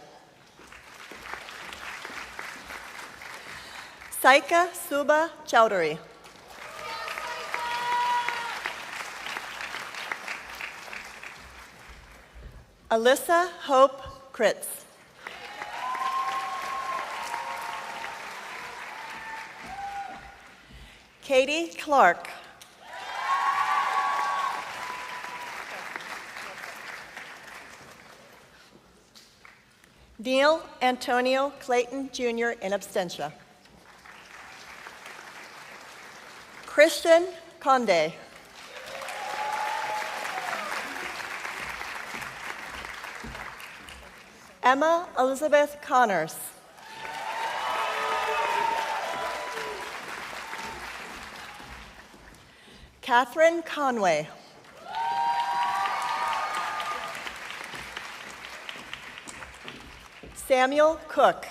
Saika Suba Chowdhury. Alyssa Hope Kritz. Katie Clark. Neil Antonio Clayton, Jr. in absentia. Christian Conde. Emma Elizabeth Connors. Catherine Conway. Samuel Cook.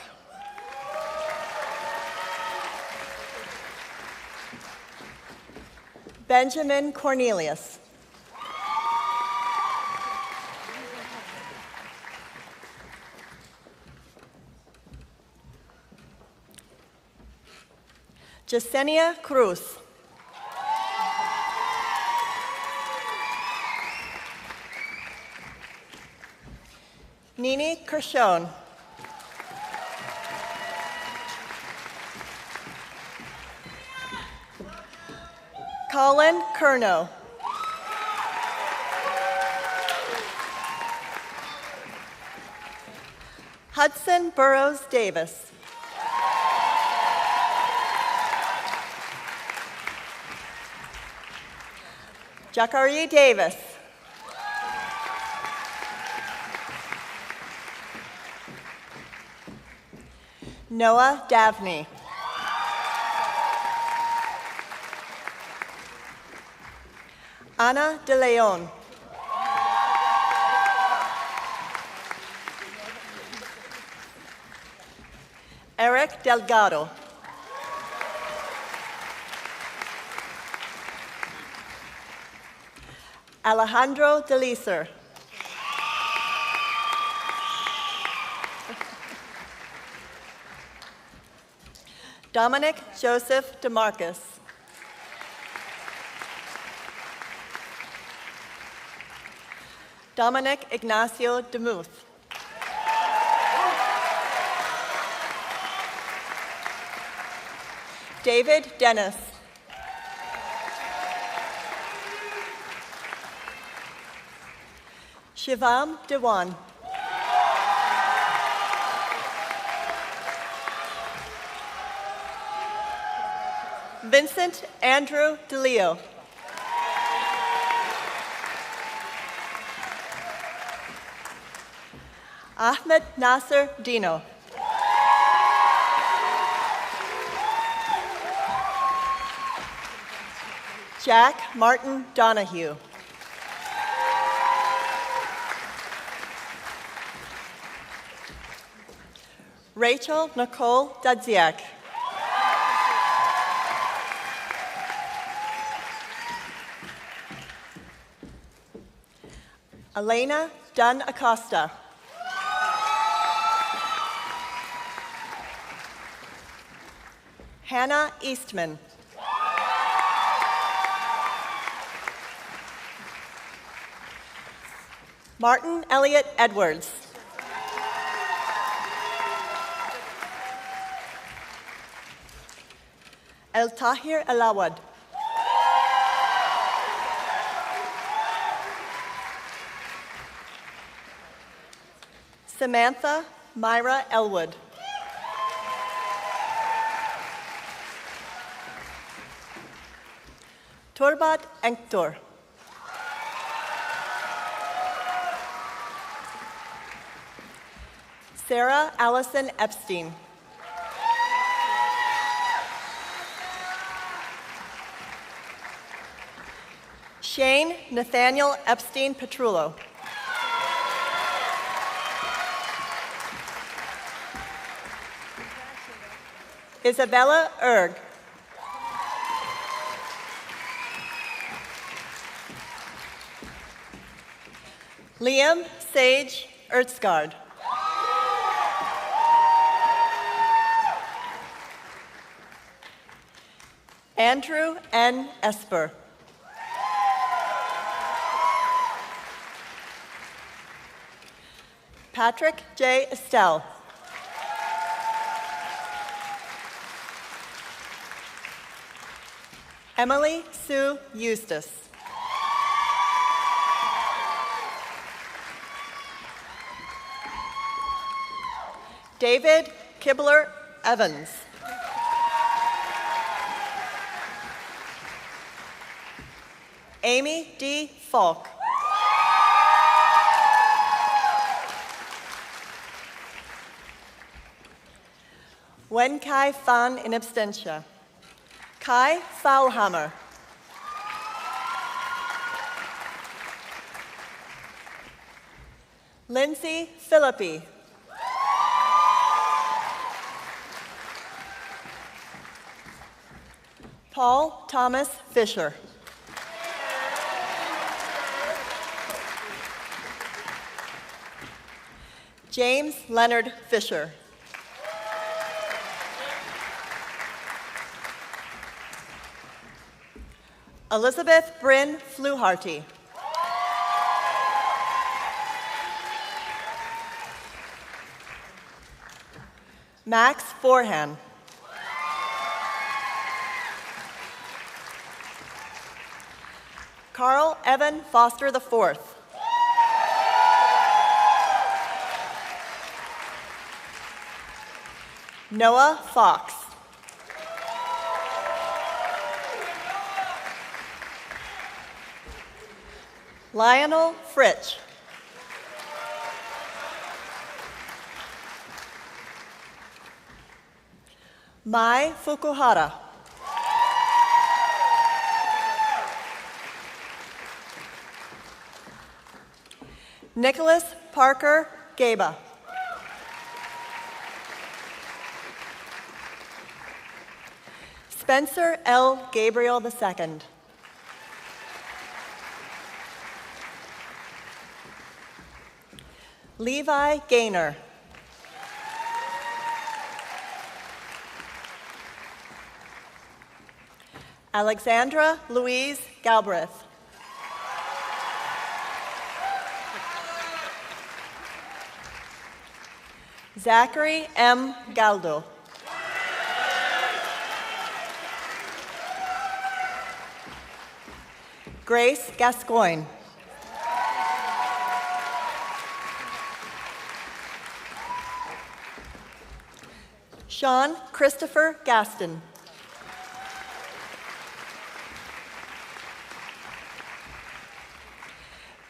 Benjamin Cornelius. Yesenia Cruz. Nini Kershon. Colin Kerno. Hudson Burrows Davis. Jacari Davis. Noah Davney. Ana de Leon. Eric Delgado. Alejandro Delicer. Dominic Joseph DeMarcus. Dominic Ignacio Demuth. David Dennis. Shivam Dewan. Vincent Andrew DeLeo. Ahmed Nasser Dino. Jack Martin Donahue. Rachel Nicole Dadziak. Elena Dunn Acosta. Hannah Eastman. Martin Elliott Edwards. El Tahir Alawad. Samantha Myra Elwood. Turbat Enktor. Sarah Allison Epstein. Shane Nathaniel Epstein Petrullo. Isabella Erg. Liam Sage Ertzgard. Andrew N. Esper. Patrick J. Estelle. Emily Sue Eustace. David Kibler Evans. Amy D. Falk. Wen Kai Fan in absentia. Kai Faulhammer. Lindsay Philippi. Paul Thomas Fisher. James Leonard Fisher. Elizabeth Bryn Fluharty. Max Forhan. Carl Evan Foster IV. Noah Fox. Lionel Fritsch. Mai Fukuhara. Nicholas Parker Gaba. Spencer L. Gabriel II. Levi Gaynor. Alexandra Louise Galbraith. Zachary M. Galdo. Grace Gascoigne. Sean Christopher Gaston.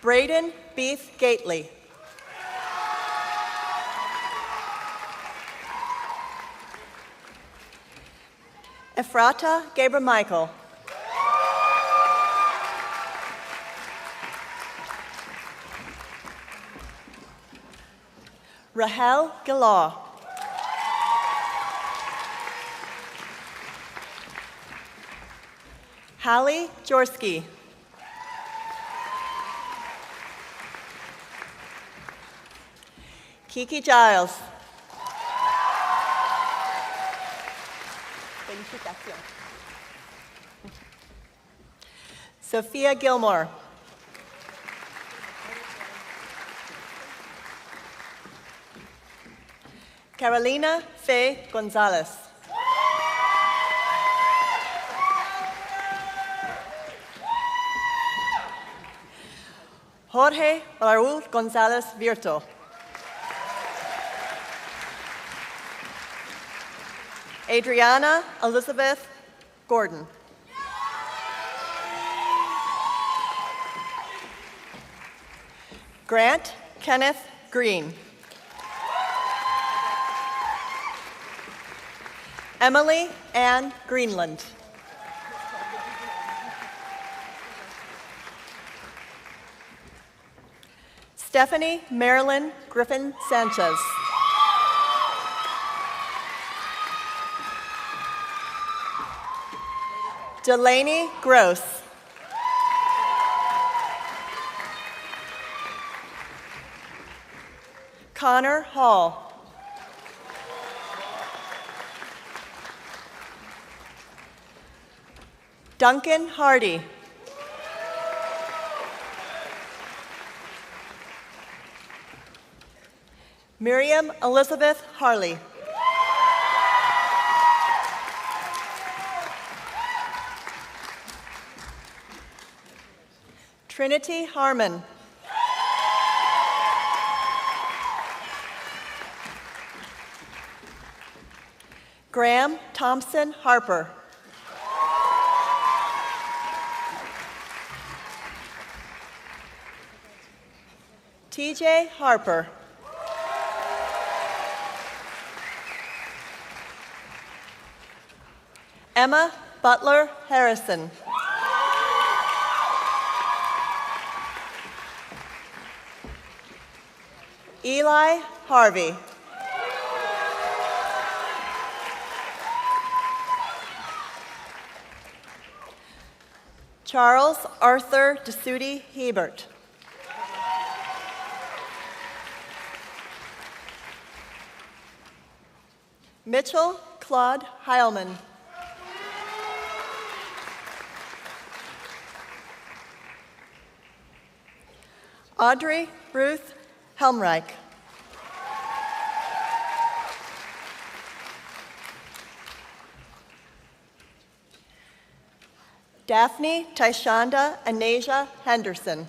Braden Beef Gately. Ephrata Gabriel Michael. Rahel Gilaw. Hallie Jorsky. Kiki Giles. Sophia Gilmore. Carolina Faye Gonzalez. Jorge Raúl González Virto. Adriana Elizabeth Gordon. Grant Kenneth Green. Emily Ann Greenland. Stephanie Marilyn Griffin Sanchez. Delaney Gross. Connor Hall. Duncan Hardy. Miriam Elizabeth Harley. Trinity Harmon. Graham Thompson Harper. TJ Harper. Emma Butler Harrison. Eli Harvey. Charles Arthur DeSutti Hilbert. Mitchell Claude Heilman. Audrey Ruth Helmreich. Daphne Taishanda Anasia Henderson.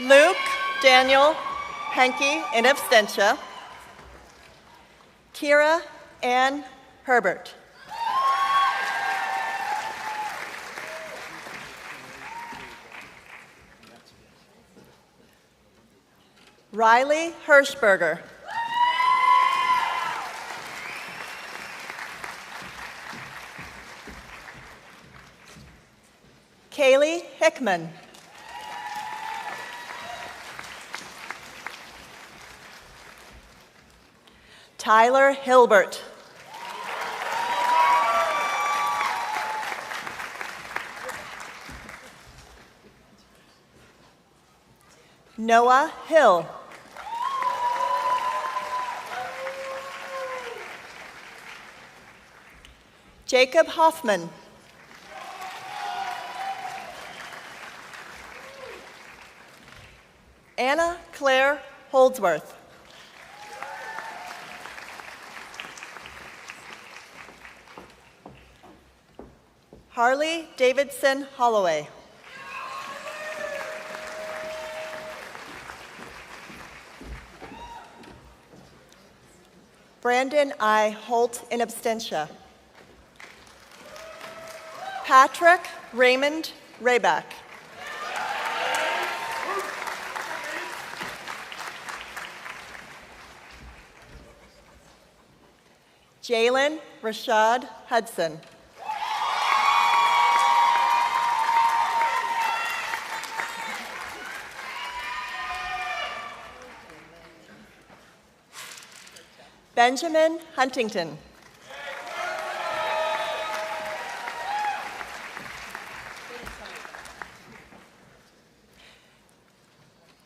Luke Daniel Henke in absentia. Kira Ann Herbert. Riley Hirschberger. Kaylee Hickman. Tyler Hilbert. Noah Hill. Jacob Hoffman. Anna Claire Holdsworth. Harley Davidson Holloway. Brandon I. Holt in absentia. Patrick Raymond Rayback. Jalen Rashad Hudson. Benjamin Huntington.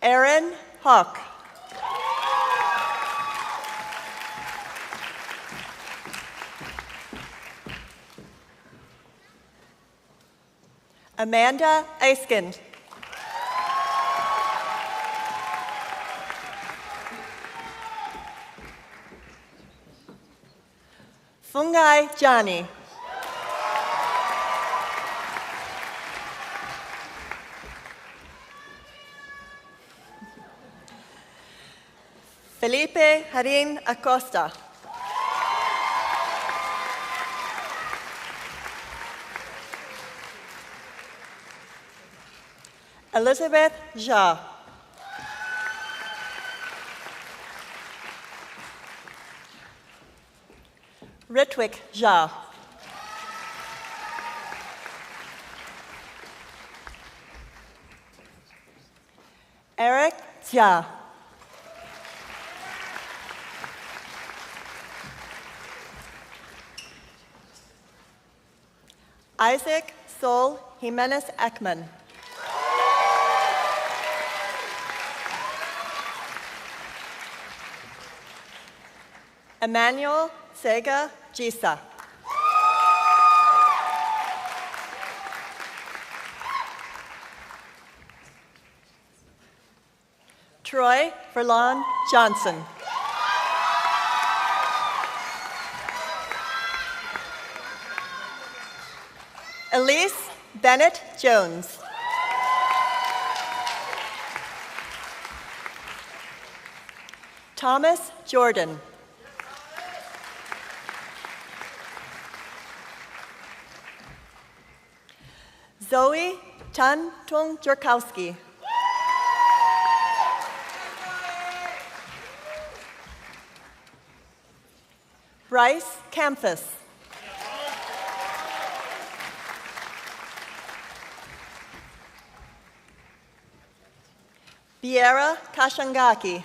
Aaron Hawk. Amanda Eiskind. Fungai Johnny. Felipe Harin Acosta. Elizabeth Jha. Ritwik Jha. Eric Jha. Isaac Sol Jimenez Ekman. Emmanuel Sega Jisa. Troy Verlon Johnson. Elise Bennett Jones. Thomas Jordan. Zoe Tan Tung Jorkowski. Bryce Camphus. Biera Kashangaki.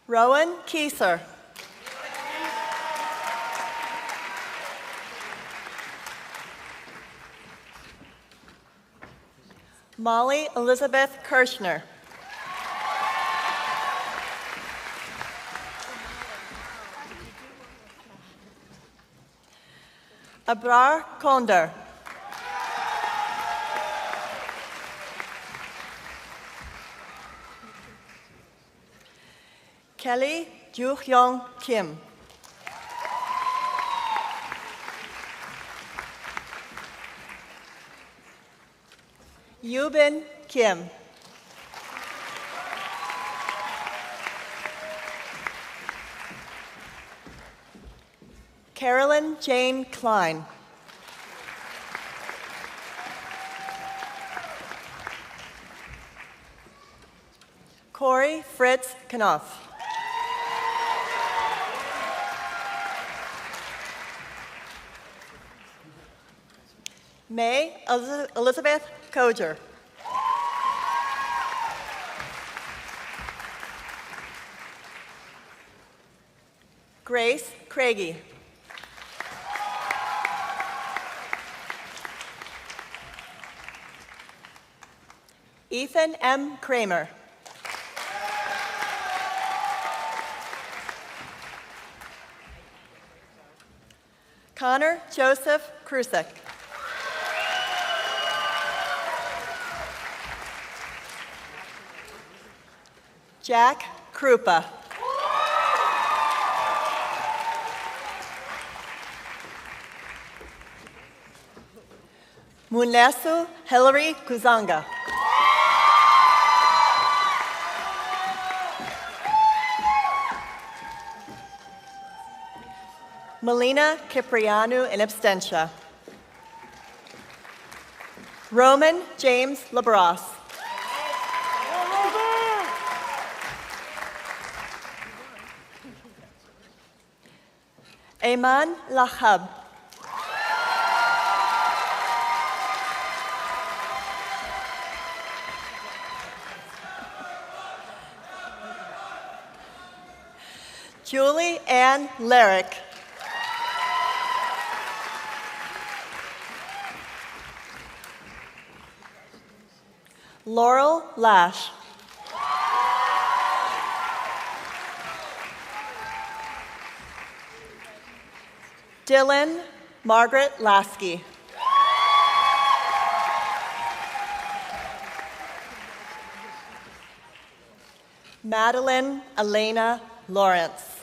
Rowan Kieser. Molly Elizabeth Kirshner. Abrar Konder. Kelly Joo-hyung Kim. Yubin Kim. Carolyn Jane Klein. Corey Fritz Knopf. May Elizabeth Koger. Grace Craigie. Ethan M. Kramer. Connor Joseph Krusek. Jack Krupa. Munesu Hilary Kuzanga. Melina Ciprianu in absentia. Roman James Labrosse. Ayman Lahab. Julie Ann Larrick. Laurel Lash. Dylan Margaret Lasky. Madeline Elena Lawrence.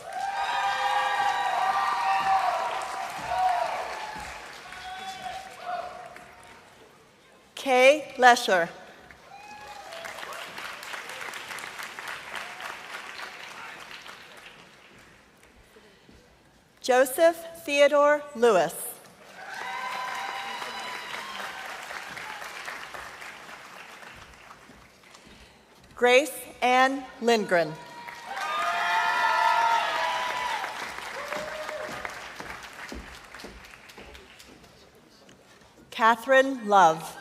Kay Lesher. Joseph Theodore Lewis. Grace Ann Lindgren. Catherine Love.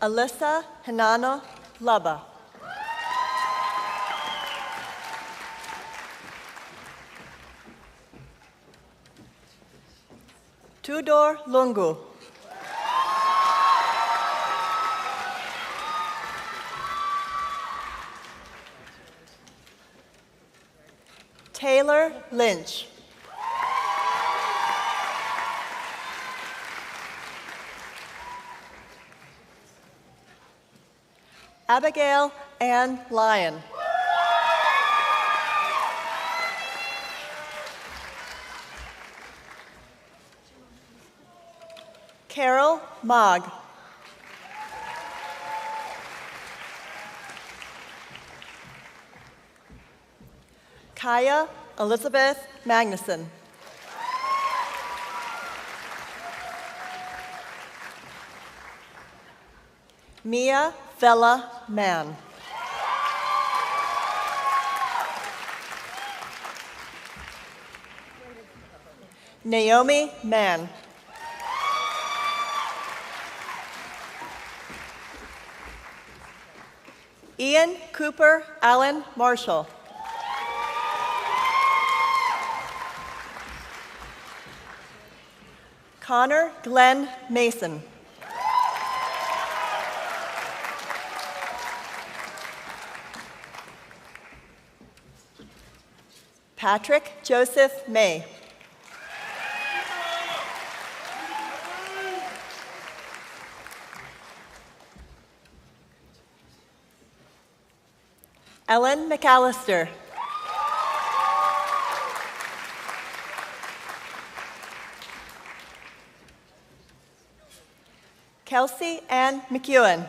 Alyssa Hinana Lubba. Tudor Lungu. Taylor Lynch. Abigail Ann Lyon. Carol Mogg. Kaya Elizabeth Magnuson. Mia Vella Mann. Naomi Mann. Ian Cooper Allen Marshall. Connor Glenn Mason. Patrick Joseph May. Ellen McAllister. Kelsey Ann McEwen.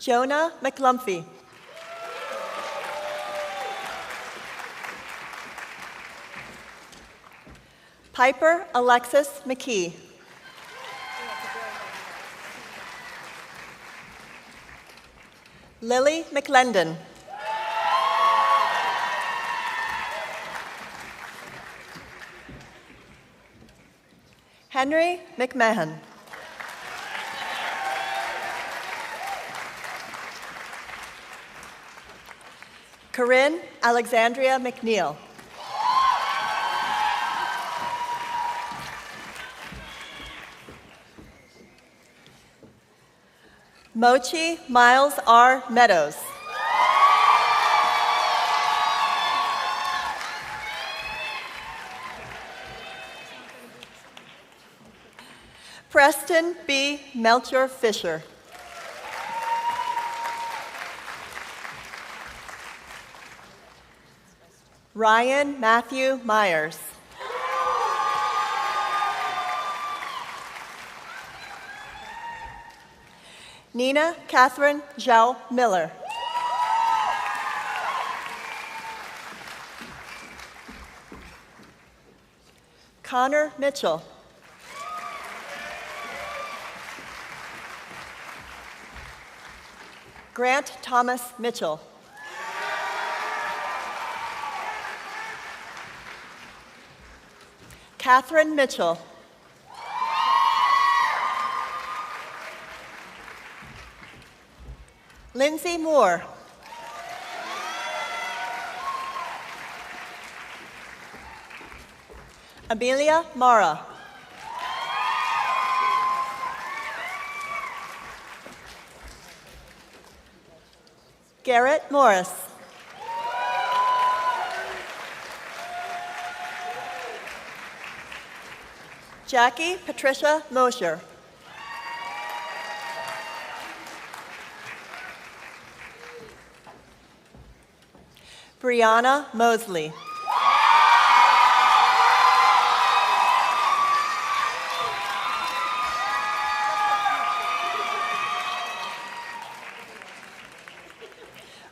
Jonah McLumphy. Piper Alexis McKee. Lily McLendon. Henry McMahon. Corinne Alexandria McNeil. Mochi Miles R. Meadows. Preston B. Melcher Fisher. Ryan Matthew Myers. Nina Catherine Zhao Miller. Connor Mitchell. Grant Thomas Mitchell. Catherine Mitchell. Lindsay Moore. Amelia Mara. Garrett Morris. Jackie Patricia Mosher. Brianna Mosley.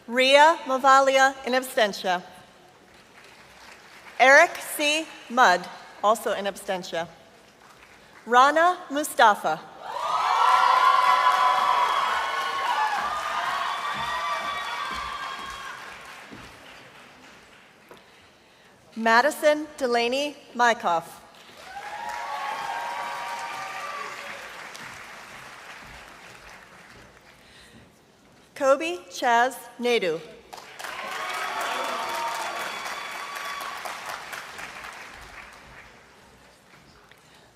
Ria Mavalia in absentia. Eric C. Mudd, also in absentia. Rana Mustafa. Madison Delaney Mykoff. Kobe Chaz Nadu.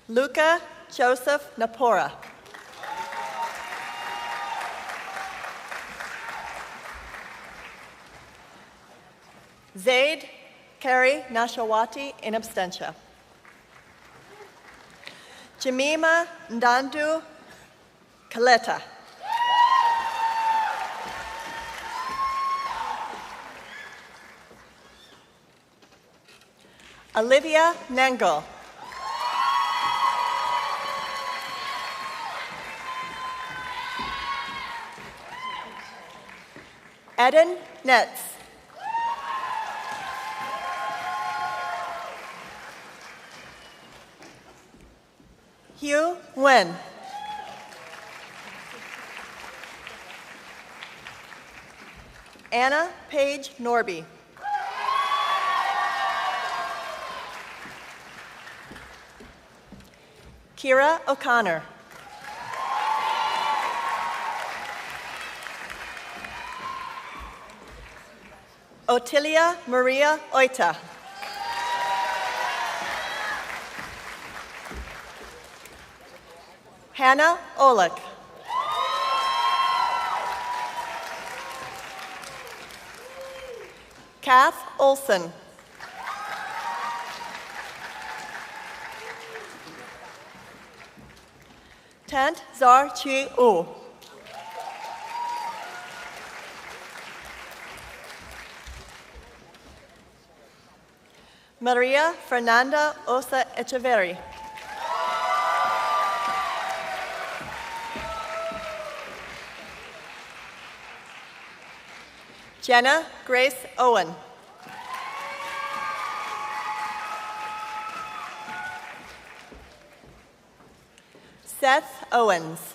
Luca Joseph Napora. Zaid Carrie Nashawati in absentia. Jemima Ndandu Kaleta. Olivia Nangle. Eden Netz. Hugh Nguyen. Anna Page Norby. Kira O'Connor. Otilia Maria Oita. Hannah Olick. Kath Olson. Tant Zar Chi U. Maria Fernanda Osa Echeverri. Jenna Grace Owen. Seth Owens.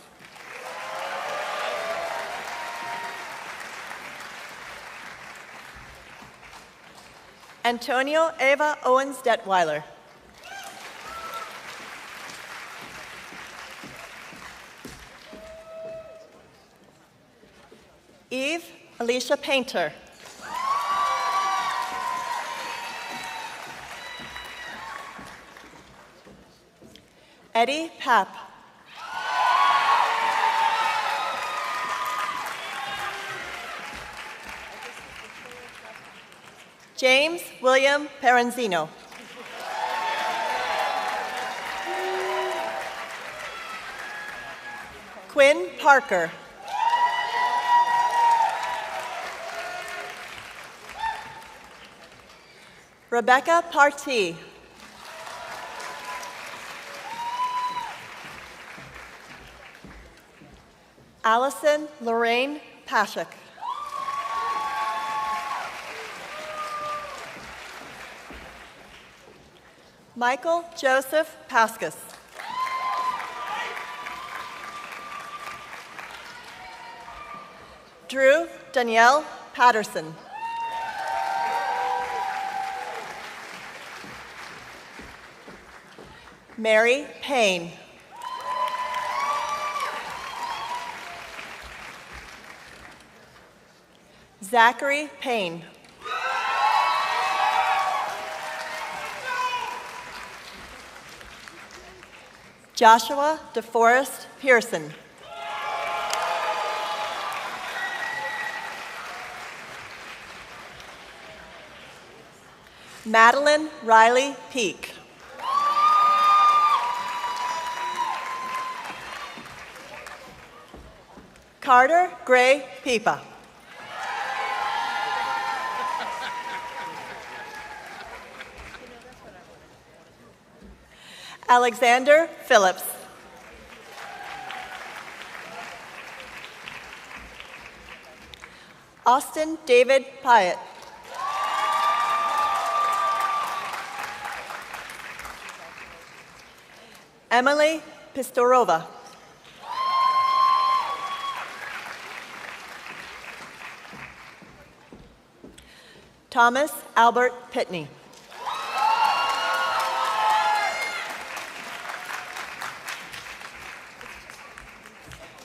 Antonio Eva Owens Detweiler. Eve Alicia Painter. Eddie Papp. James William Perenzino. Quinn Parker. Rebecca Partee. Allison Lorraine Pashek. Michael Joseph Pascas. Drew Danielle Patterson. Mary Payne. Zachary Payne. Joshua DeForest Pearson. Madeline Riley Peak. Carter Gray Pipa. Alexander Phillips. Austin David Pyatt. Emily Pistorova. Thomas Albert Pitney.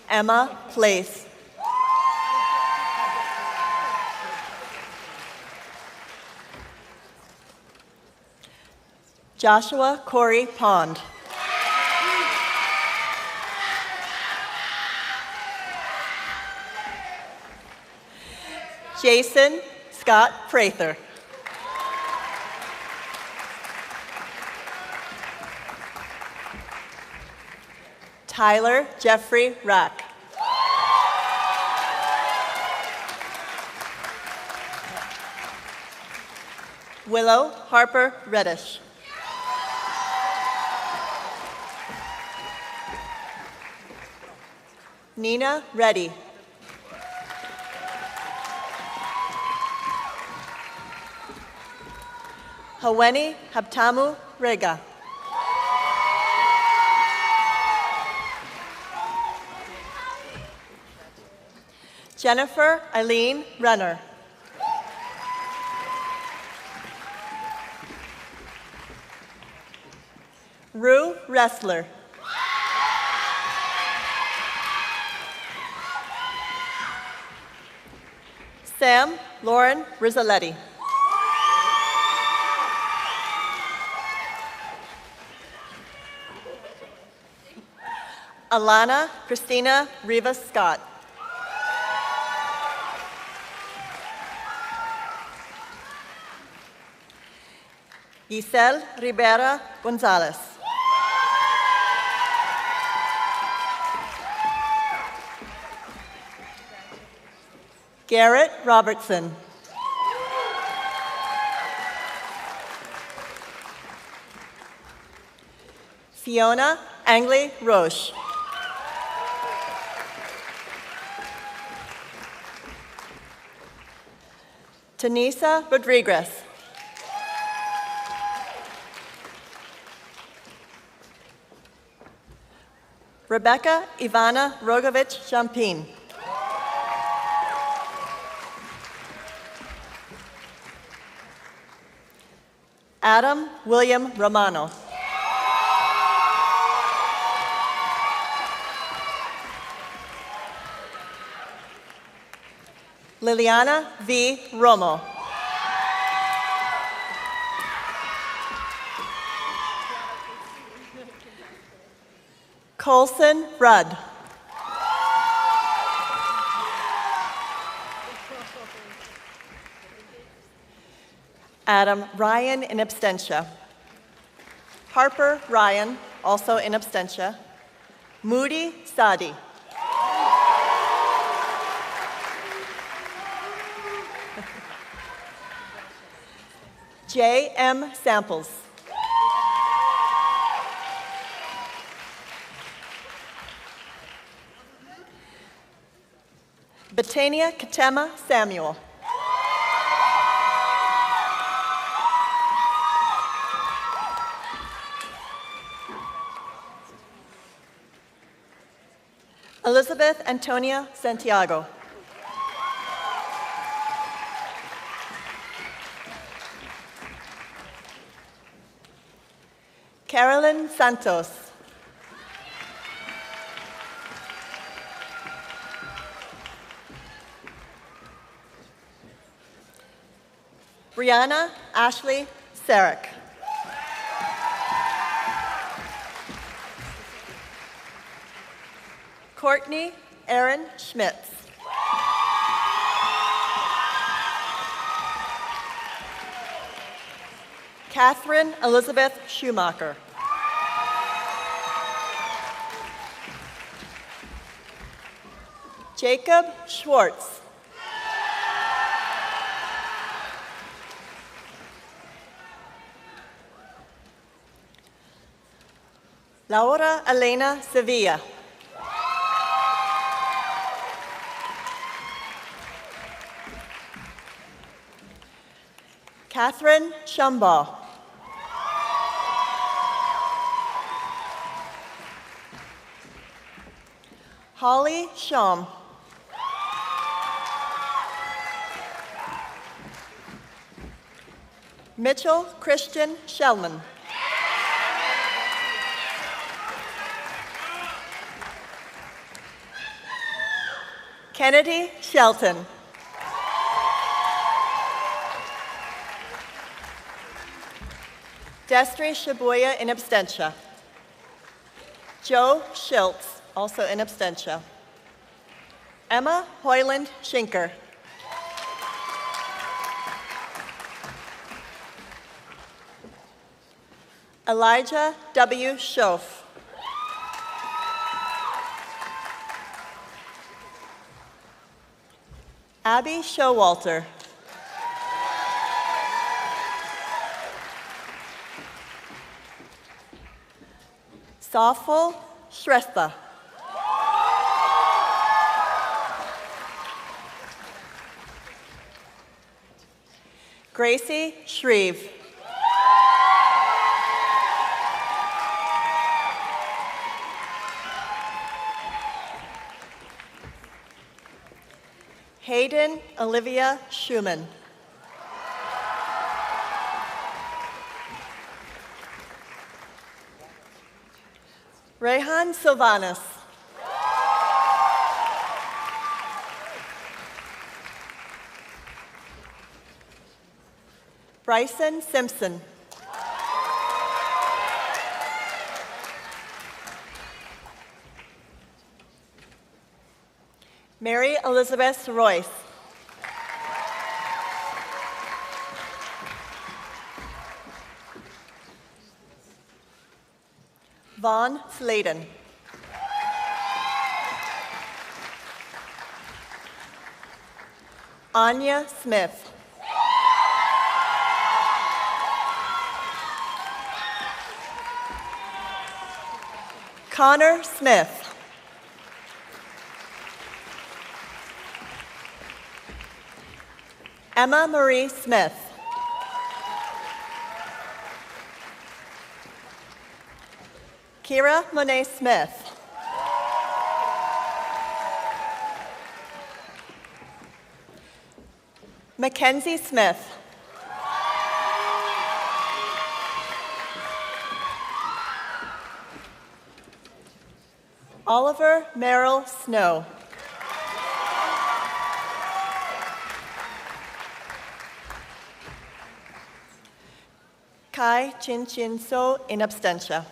Emma Place. Joshua Corey Pond. Jason Scott Prather. Tyler Jeffrey Rack. Willow Harper Reddish. Nina Reddy. Haweni Habtamu Rega. Jennifer Eileen Renner. Rue Ressler. Sam Lauren Rizzoletti. Alana Christina Rivas Scott. Giselle Rivera Gonzalez. Garrett Robertson. Fiona Angley Roche. Tanisa Rodriguez. Rebecca Ivana Rogovich-Jampin. Adam William Romano. Liliana V. Romo. Colson Rudd. Adam Ryan in absentia. Harper Ryan, also in absentia. Moody Sadi. J.M. Samples. Betania Katema Samuel. Elizabeth Antonia Santiago. Carolyn Santos. Brianna Ashley Sarek. Courtney Erin Schmitz. Catherine Elizabeth Schumacher. Jacob Schwartz. Laura Elena Sevilla. Catherine Shumbaugh. Holly Shum. Mitchell Christian Shellman. Kennedy Shelton. Destry Shabuya in absentia. Joe Schiltz, also in absentia. Emma Hoyland Schinker. Elijah W. Schoaf. Abby Showalter. Safal Shrestha. Gracie Shreve. Hayden Olivia Schumann. Rehan Sylvanus. Bryson Simpson. Mary Elizabeth Royce. Vaughn Sladen. Anya Smith. Connor Smith. Emma Marie Smith. Kira Monet Smith. Mackenzie Smith. Oliver Merrill Snow. Kai Chin Chin So in absentia.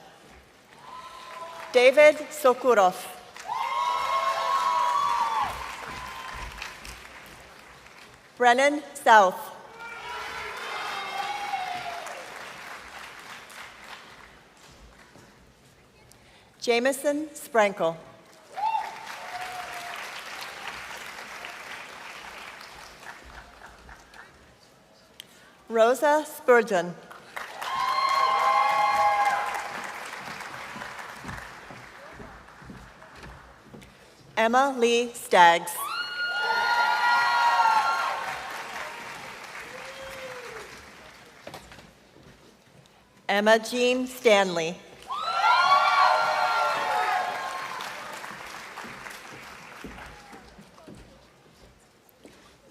David Sokurov. Brennan South. Jameson Sprankle. Rosa Spurgeon. Emma Lee Staggs. Emma Jean Stanley.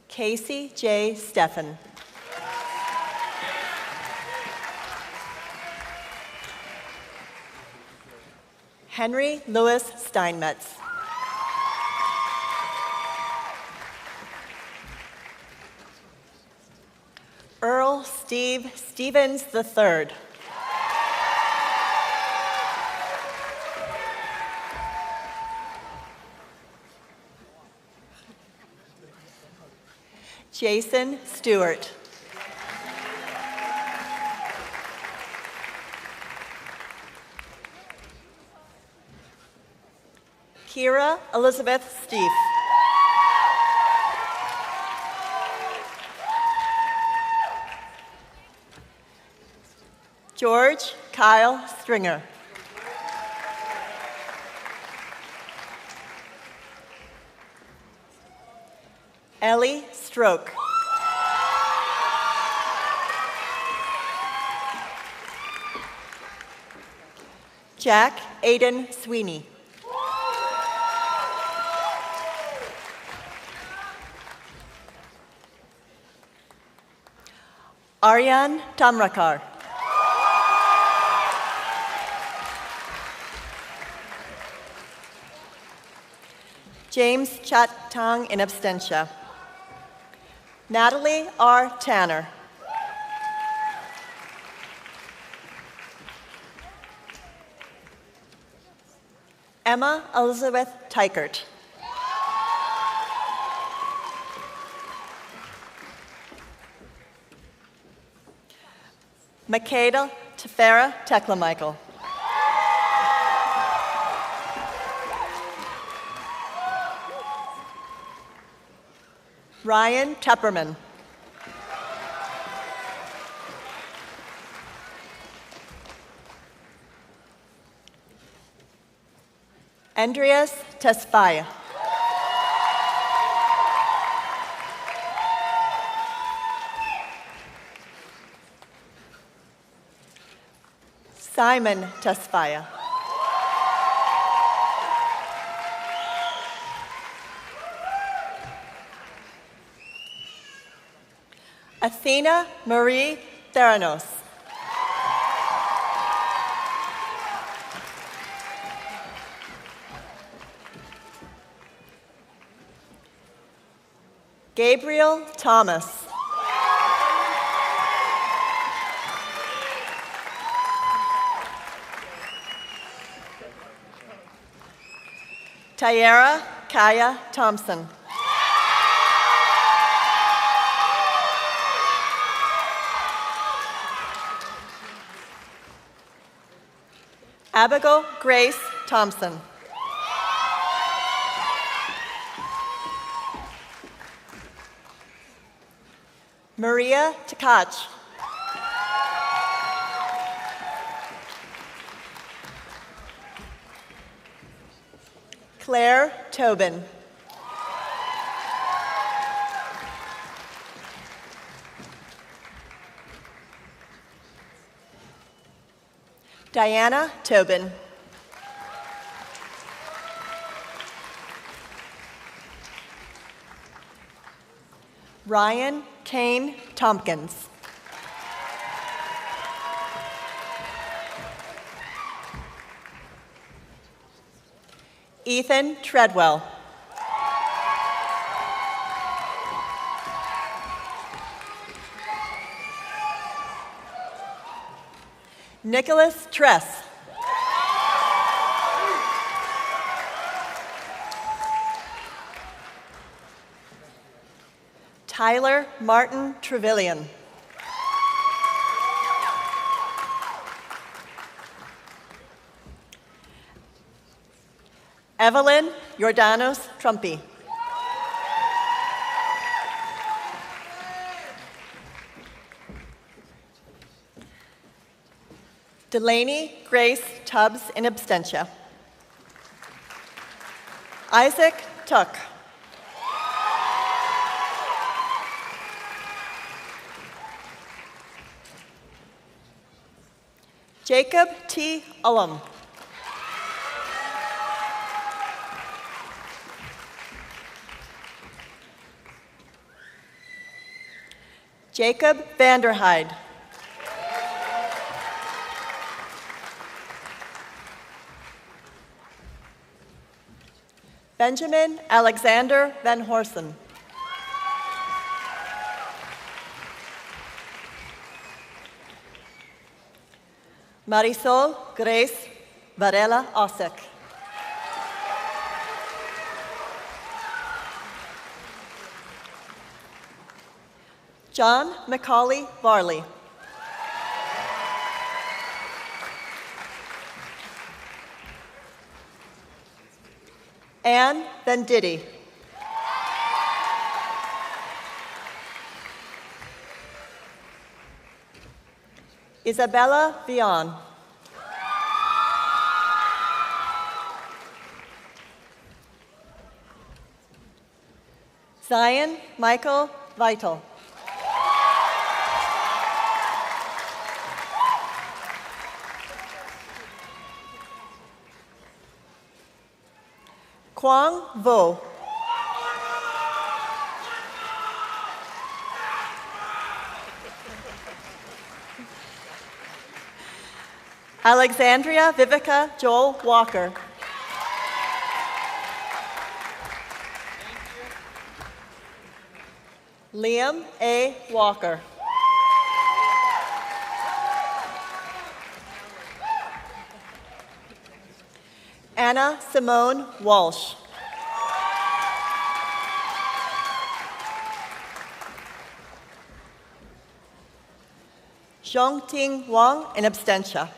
Casey J. Steffen. Henry Louis Steinmetz. Earl Steve Stevens III. Jason Stewart. Kira Elizabeth Steve. George Kyle Stringer. Ellie Stroke. Jack Aiden Sweeney. Aryan Tamrakar. James Chat-Tang in absentia. Natalie R. Tanner. Emma Elizabeth Tykert. Makeda Tefera Tekla-Michael. Ryan Tepperman. Andreas Tesfaye. Simon Tesfaye. Athena Marie Theranos. Gabriel Thomas. Tyara Kaya Thompson. Abigail Grace Thompson. Maria Tkach. Claire Tobin. Diana Tobin. Ryan Kane Tompkins. Ethan Treadwell. Nicholas Tress. Tyler Martin Trevelyan. Evelyn Jordanos Trumpy. Delaney Grace Tubbs in absentia. Isaac Tuck. Jacob T. Ullum. Jacob Vanderhyde. Benjamin Alexander Van Horsen. Marisol Grace Varela Osek. John Macaulay Varley. Anne Venditti. Isabella Vion. Zion Michael Vital. Quang Vo. Alexandria Vivica Joel Walker. Liam A. Walker. Anna Simone Walsh. Zhongting Wang in absentia.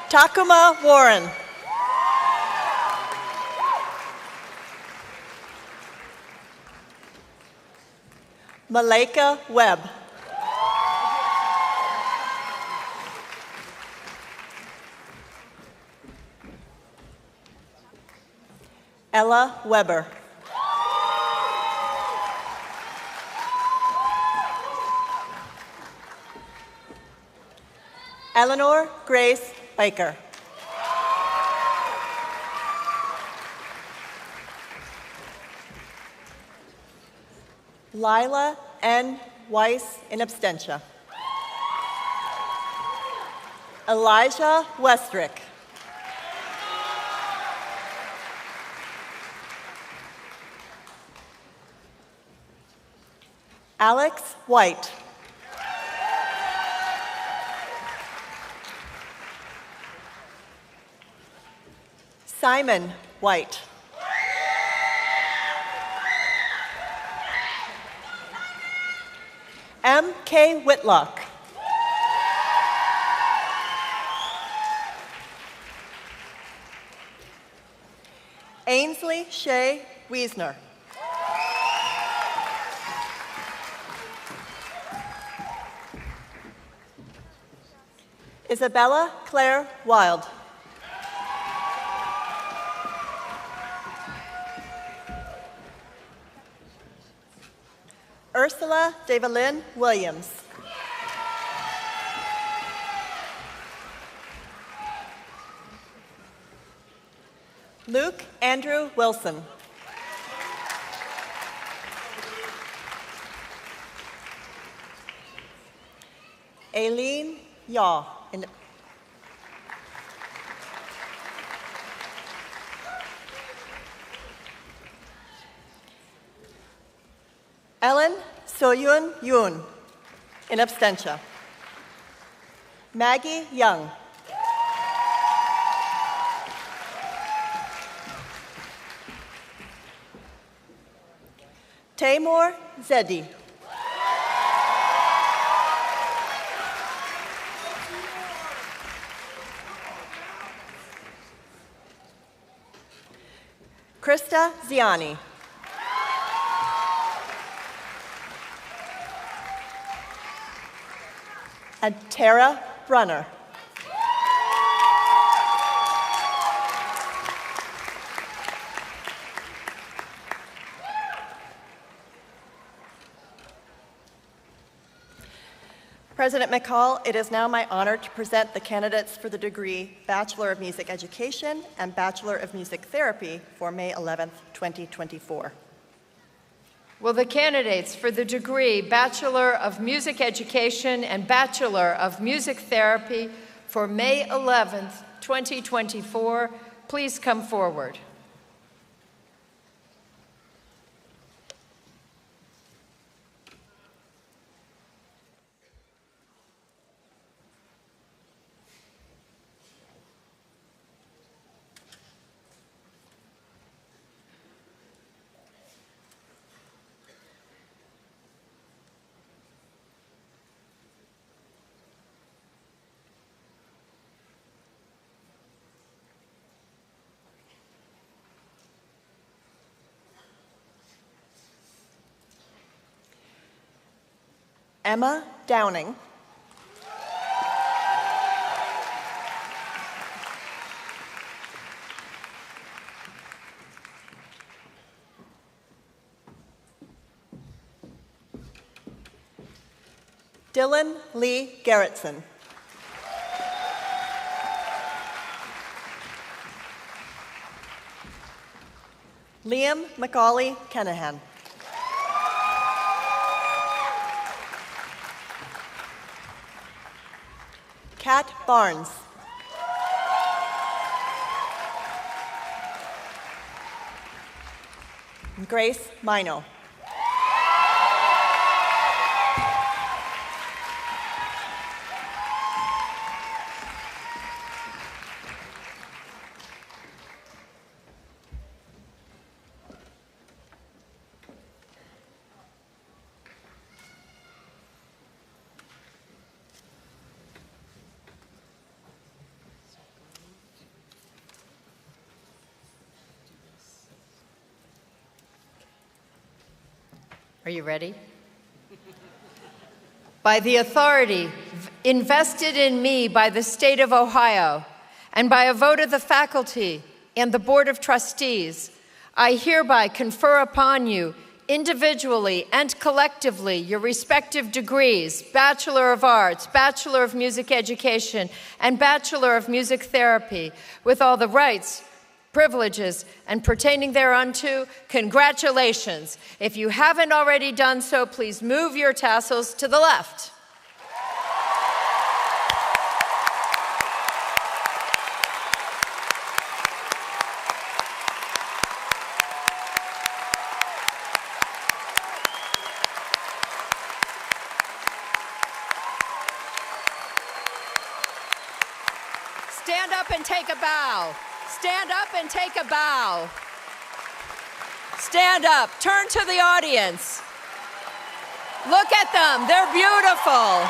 Takuma Warren. Malaika Webb. Ella Weber. Eleanor Grace Baker. Lila N. Weiss in absentia. Elijah Westrick. Alex White. Simon White. M.K. Whitlock. Ainsley Shea Wiesner. Isabella Claire Wild. Ursula Devalyn Williams. Luke Andrew Wilson. Aileen Yaw. Ellen Soyun Yoon, in absentia. Maggie Young. Taymor Zedi. Krista Ziani. And Tara Brunner. President McCall, it is now my honor to present the candidates for the degree Bachelor of Music Education and Bachelor of Music Therapy for May 11th, 2024. Will the candidates for the degree Bachelor of Music Education and Bachelor of Music Therapy for May 11th, 2024, please come forward? Emma Downing. Dylan Lee Garrettson. Liam McCauley Kenahan. Kat Barnes. Grace Mino. Are you ready? by the authority invested in me by the state of Ohio, and by a vote of the faculty and the Board of Trustees, I hereby confer upon you individually and collectively your respective degrees, Bachelor of Arts, Bachelor of Music Education, and Bachelor of Music Therapy, with all the rights, privileges, and pertaining thereunto. Congratulations. If you haven't already done so, please move your tassels to the left. Stand up and take a bow. Stand up and take a bow. Stand up. Turn to the audience. Look at them. They're beautiful.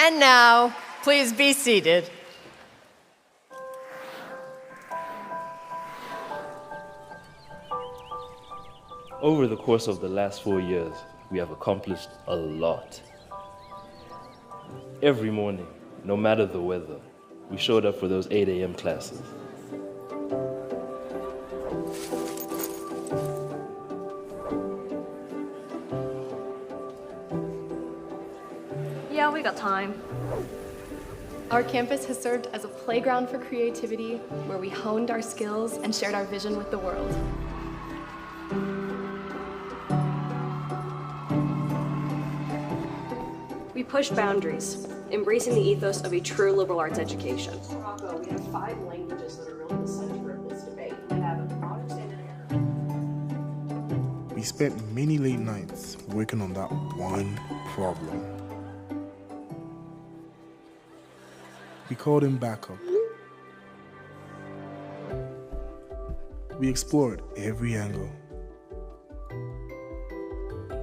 And now, please be seated. Over the course of the last 4 years, we have accomplished a lot. Every morning, no matter the weather, we showed up for those 8 a.m. classes. Yeah, we got time. Our campus has served as a playground for creativity where we honed our skills and shared our vision with the world. We pushed boundaries, embracing the ethos of a true liberal arts education. We have 5 languages that are really the center of this debate. We have a broad extended We spent many late nights working on that one problem. We called him backup. We explored every angle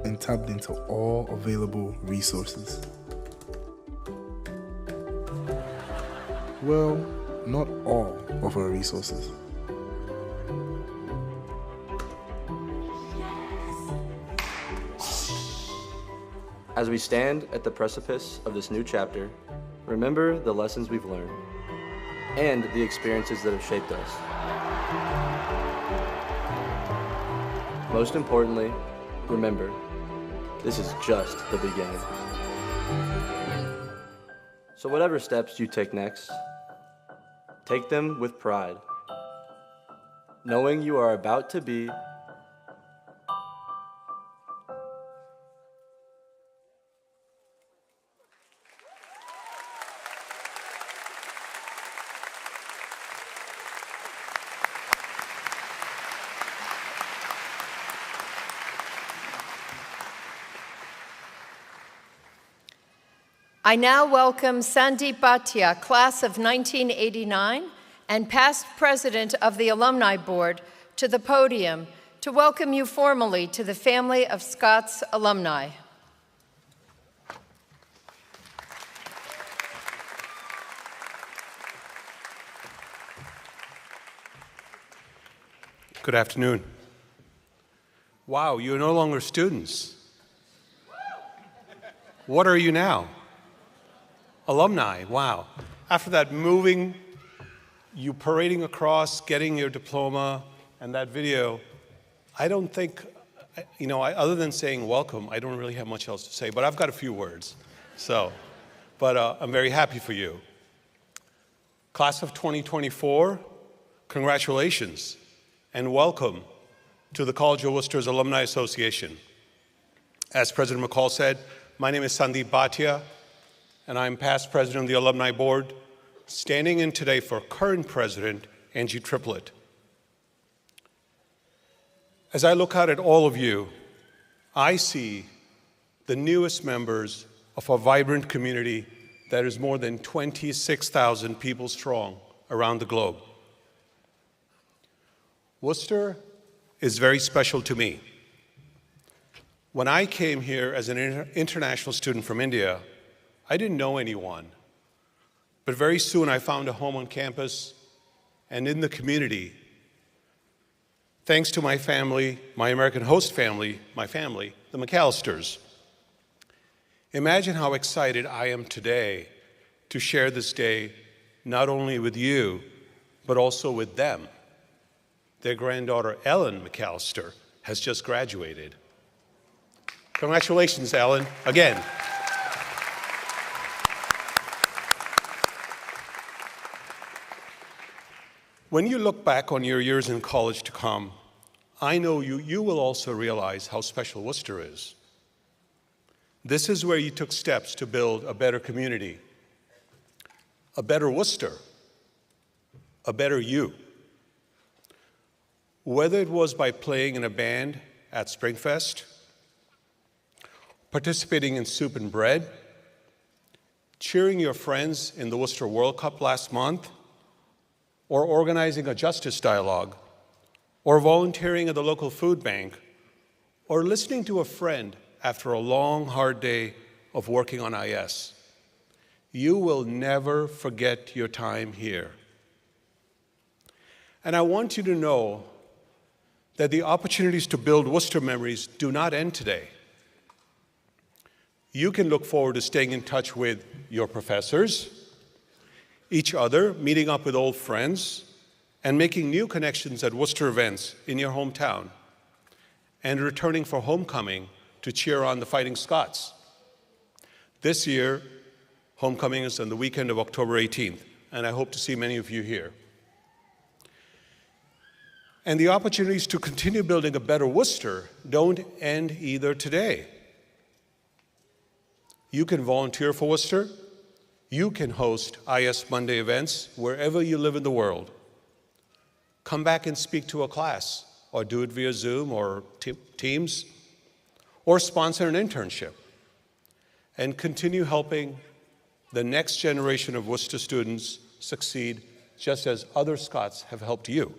and tapped into all available resources. Well, not all of our resources. As we stand at the precipice of this new chapter, remember the lessons we've learned and the experiences that have shaped us. Most importantly, remember, this is just the beginning. So whatever steps you take next, take them with pride, knowing you are about to be I now welcome Sandeep Bhatia, class of 1989, and past president of the Alumni Board, to the podium to welcome you formally to the family of Scot's alumni. Good afternoon. Wow, you're no longer students. What are you now? Alumni, wow. After that moving, you parading across, getting your diploma, and that video, I don't think, other than saying welcome, I don't really have much else to say, but I've got a few words. But I'm very happy for you. Class of 2024, congratulations, and welcome to the College of Wooster's Alumni Association. As President McCall said, my name is Sandeep Bhatia, and I'm past president of the Alumni Board, standing in today for current president, Angie Triplett. As I look out at all of you, I see the newest members of a vibrant community that is more than 26,000 people strong around the globe. Worcester is very special to me. When I came here as an international student from India, I didn't know anyone. But very soon I found a home on campus and in the community. Thanks to my family, my American host family, my family, the McAllisters. Imagine how excited I am today to share this day not only with you, but also with them. Their granddaughter, Ellen McAllister, has just graduated. Congratulations, Ellen, again. When you look back on your years in college to come, I know you will also realize how special Worcester is. This is where you took steps to build a better community, a better Worcester, a better you. Whether it was by playing in a band at Springfest, participating in Soup and Bread, cheering your friends in the Worcester World Cup last month, or organizing a justice dialogue, or volunteering at the local food bank, or listening to a friend after a long, hard day of working on IS. You will never forget your time here. And I want you to know that the opportunities to build Worcester memories do not end today. You can look forward to staying in touch with your professors, each other, meeting up with old friends, and making new connections at Worcester events in your hometown, and returning for homecoming to cheer on the Fighting Scots. This year, homecoming is on the weekend of October 18th, and I hope to see many of you here. And the opportunities to continue building a better Worcester don't end either today. You can volunteer for Worcester. You can host IS Monday events wherever you live in the world. Come back and speak to a class, or do it via Zoom or Teams, or sponsor an internship, and continue helping the next generation of Worcester students succeed just as other Scots have helped you.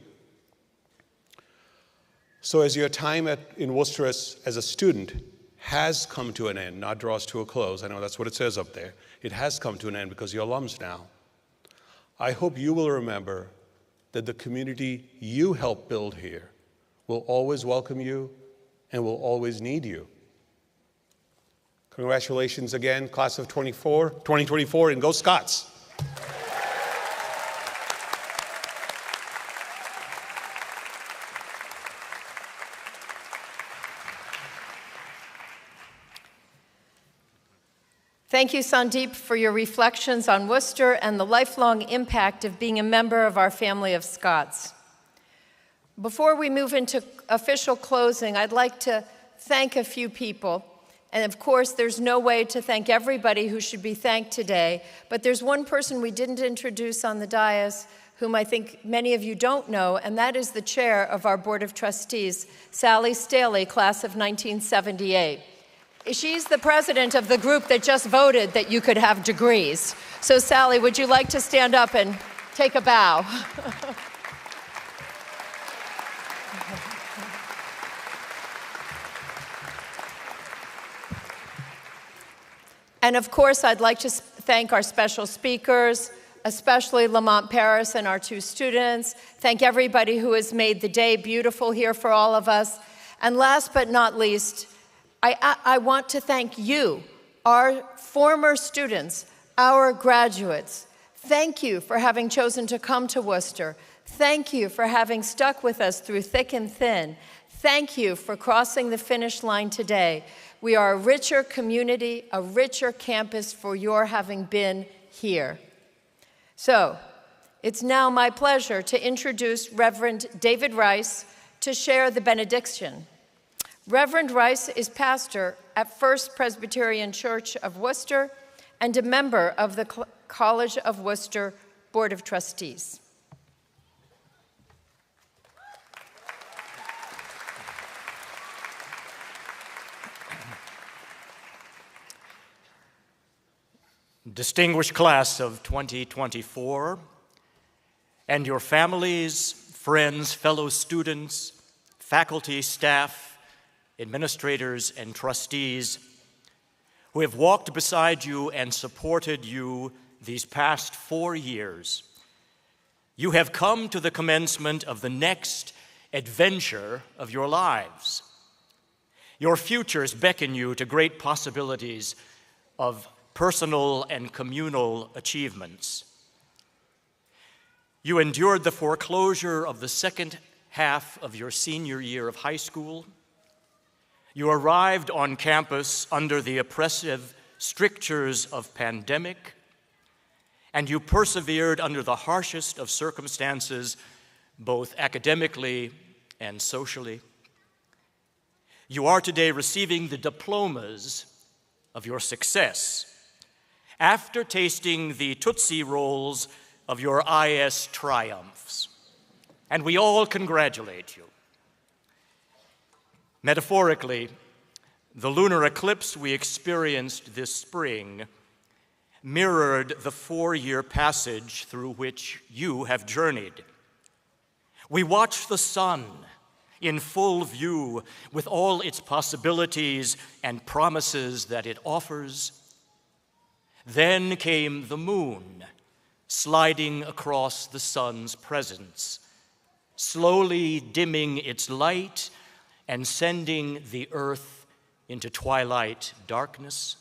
So as your time in Worcester as a student has come to an end, not draws to a close, I know that's what it says up there, it has come to an end because you're alums now. I hope you will remember that the community you helped build here will always welcome you and will always need you. Congratulations again, class of 2024, and go Scots! Thank you, Sandeep, for your reflections on Worcester and the lifelong impact of being a member of our family of Scots. Before we move into official closing, I'd like to thank a few people. And of course, there's no way to thank everybody who should be thanked today, but there's one person we didn't introduce on the dais whom I think many of you don't know, and that is the chair of our Board of Trustees, Sally Staley, class of 1978. She's the president of the group that just voted that you could have degrees. So Sally, would you like to stand up and take a bow? And of course, I'd like to thank our special speakers, especially Lamont Paris and our two students. Thank everybody who has made the day beautiful here for all of us. And last but not least, I want to thank you, our former students, our graduates. Thank you for having chosen to come to Worcester. Thank you for having stuck with us through thick and thin. Thank you for crossing the finish line today. We are a richer community, a richer campus for your having been here. So, it's now my pleasure to introduce Reverend David Rice to share the benediction. Reverend Rice is pastor at First Presbyterian Church of Worcester and a member of the College of Wooster Board of Trustees. Distinguished class of 2024, and your families, friends, fellow students, faculty, staff, administrators, and trustees who have walked beside you and supported you these past 4 years. You have come to the commencement of the next adventure of your lives. Your futures beckon you to great possibilities of personal and communal achievements. You endured the foreclosure of the second half of your senior year of high school. You arrived on campus under the oppressive strictures of pandemic, and you persevered under the harshest of circumstances, both academically and socially. You are today receiving the diplomas of your success after tasting the Tootsie Rolls of your IS triumphs, and we all congratulate you. Metaphorically, the lunar eclipse we experienced this spring mirrored the 4-year passage through which you have journeyed. We watched the sun in full view with all its possibilities and promises that it offers. Then came the moon, sliding across the sun's presence, slowly dimming its light and sending the earth into twilight darkness.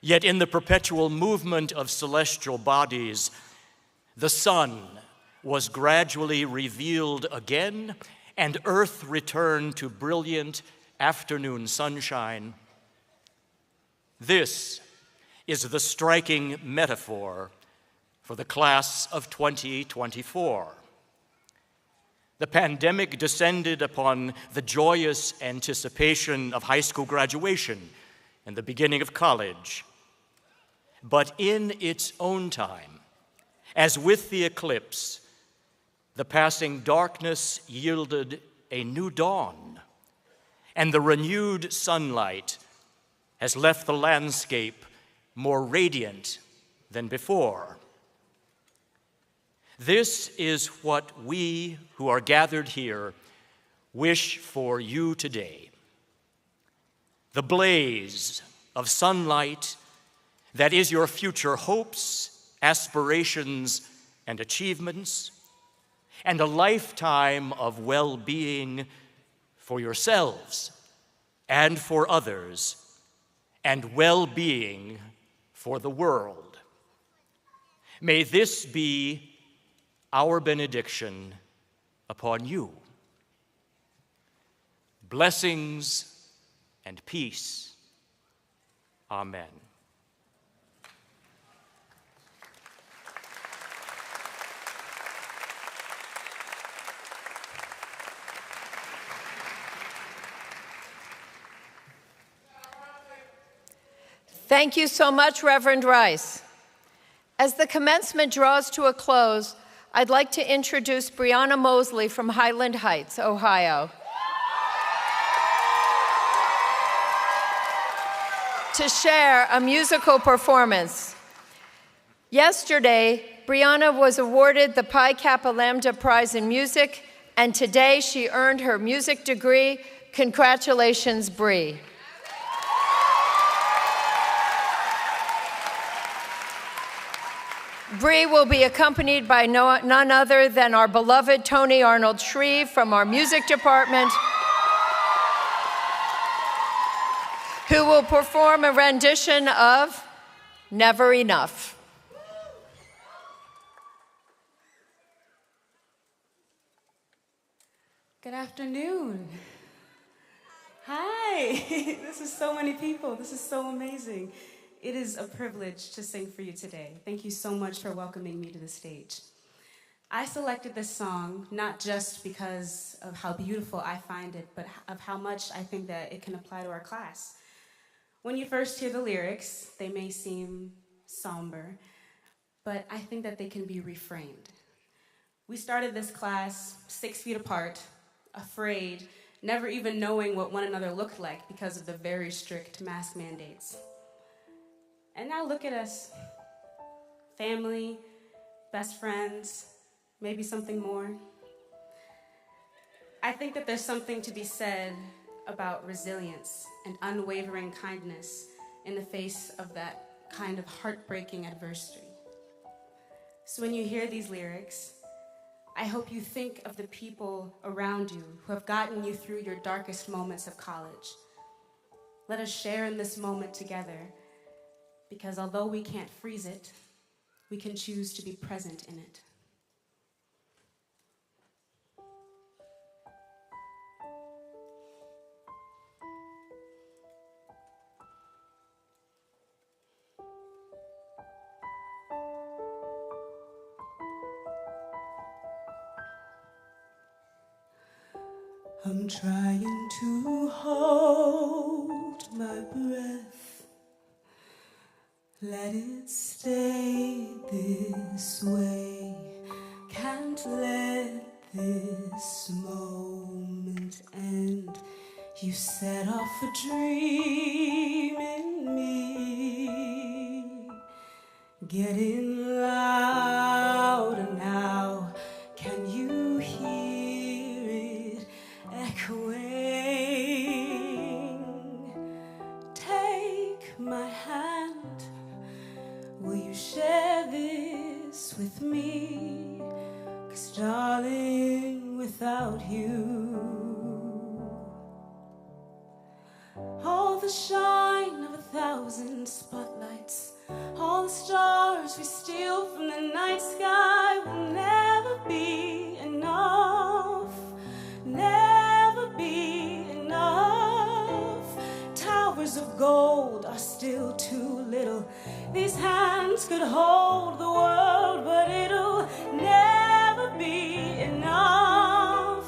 Yet in the perpetual movement of celestial bodies, the sun was gradually revealed again, and earth returned to brilliant afternoon sunshine. This is the striking metaphor for the class of 2024. The pandemic descended upon the joyous anticipation of high school graduation and the beginning of college. But in its own time, as with the eclipse, the passing darkness yielded a new dawn, and the renewed sunlight has left the landscape more radiant than before. This is what we who are gathered here wish for you today. The blaze of sunlight that is your future hopes, aspirations, and achievements, and a lifetime of well-being for yourselves and for others, and well-being for the world. May this be our benediction upon you. Blessings and peace. Amen. Thank you so much, Reverend Rice. As the commencement draws to a close, I'd like to introduce Brianna Mosley from Highland Heights, Ohio, to share a musical performance. Yesterday, Brianna was awarded the Pi Kappa Lambda Prize in Music, and today she earned her music degree. Congratulations, Bree. Bree will be accompanied by none other than our beloved Tony Arnold Shreve from our music department, who will perform a rendition of Never Enough. Good afternoon. Hi. This is so many people. This is so amazing. It is a privilege to sing for you today. Thank you so much for welcoming me to the stage. I selected this song not just because of how beautiful I find it, but of how much I think that it can apply to our class. When you first hear the lyrics, they may seem somber, but I think that they can be reframed. We started this class 6 feet apart, afraid, never even knowing what one another looked like because of the very strict mask mandates. And now look at us, family, best friends, maybe something more. I think that there's something to be said about resilience and unwavering kindness in the face of that kind of heartbreaking adversity. So when you hear these lyrics, I hope you think of the people around you who have gotten you through your darkest moments of college. Let us share in this moment together, because although we can't freeze it, we can choose to be present in it. I'm trying to hold my breath, let it stay this way, can't let this moment end. You set off a dream in me, getting louder now. Can you hear it echoing? Take my hand, will you share this with me? 'Cause darling, without you, all the shine of 1,000 spotlights, all the stars we steal from the night sky will never be enough, never be enough. Towers of gold are still too little. These hands could hold the world, but it'll never be enough,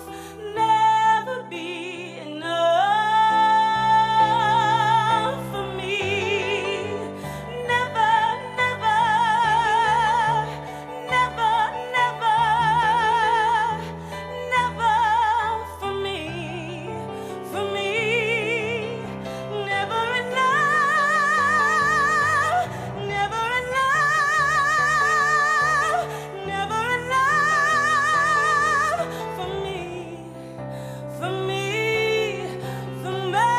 never be enough for me. Never, never, never, never, never for me, for me. Never enough, never enough, never enough for me, for me, for me.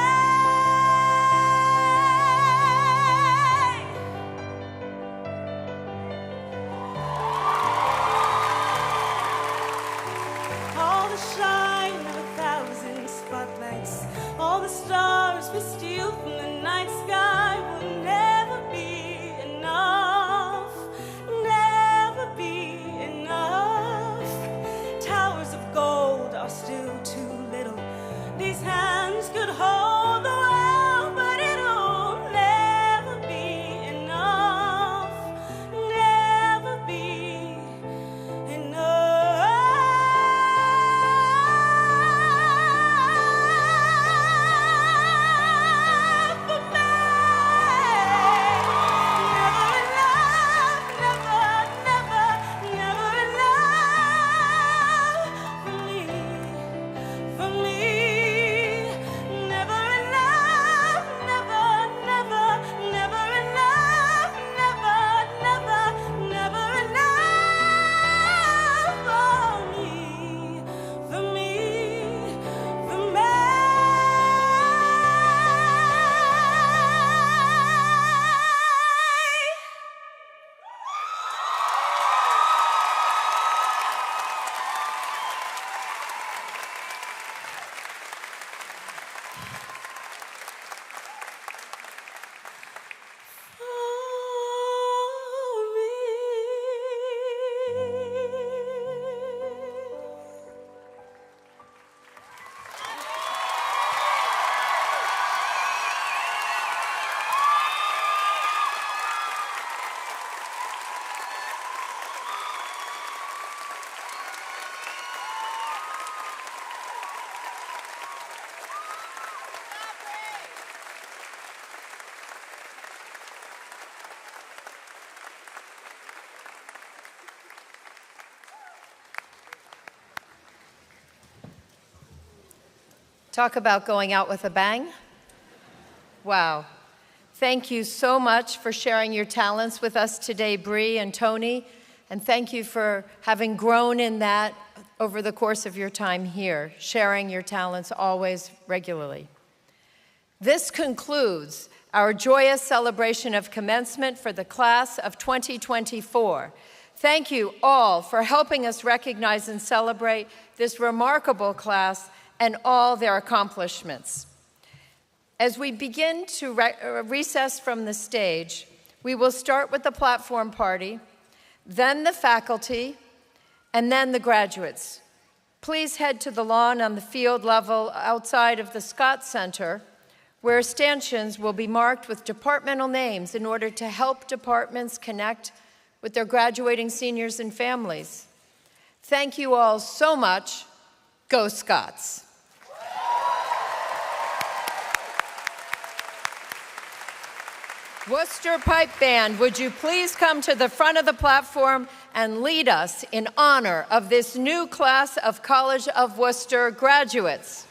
All the shine of 1,000 spotlights, all the stars we steal from the night sky will never be enough, never be enough. Towers of gold are still too little. These hands could hold the world, but it'll never be enough, never be enough for me. Never enough, never, never, never enough for me, for me. Never enough, never, never, never enough, never, never, never enough for me, for me, for me. Talk about going out with a bang. Wow. Thank you so much for sharing your talents with us today, Bree and Tony. And thank you for having grown in that over the course of your time here, sharing your talents always regularly. This concludes our joyous celebration of commencement for the class of 2024. Thank you all for helping us recognize and celebrate this remarkable class and all their accomplishments. As we begin to recess from the stage, we will start with the platform party, then the faculty, and then the graduates. Please head to the lawn on the field level outside of the Scot Center, where stanchions will be marked with departmental names in order to help departments connect with their graduating seniors and families. Thank you all so much. Go Scots! Worcester Pipe Band, would you please come to the front of the platform and lead us in honor of this new class of College of Wooster graduates?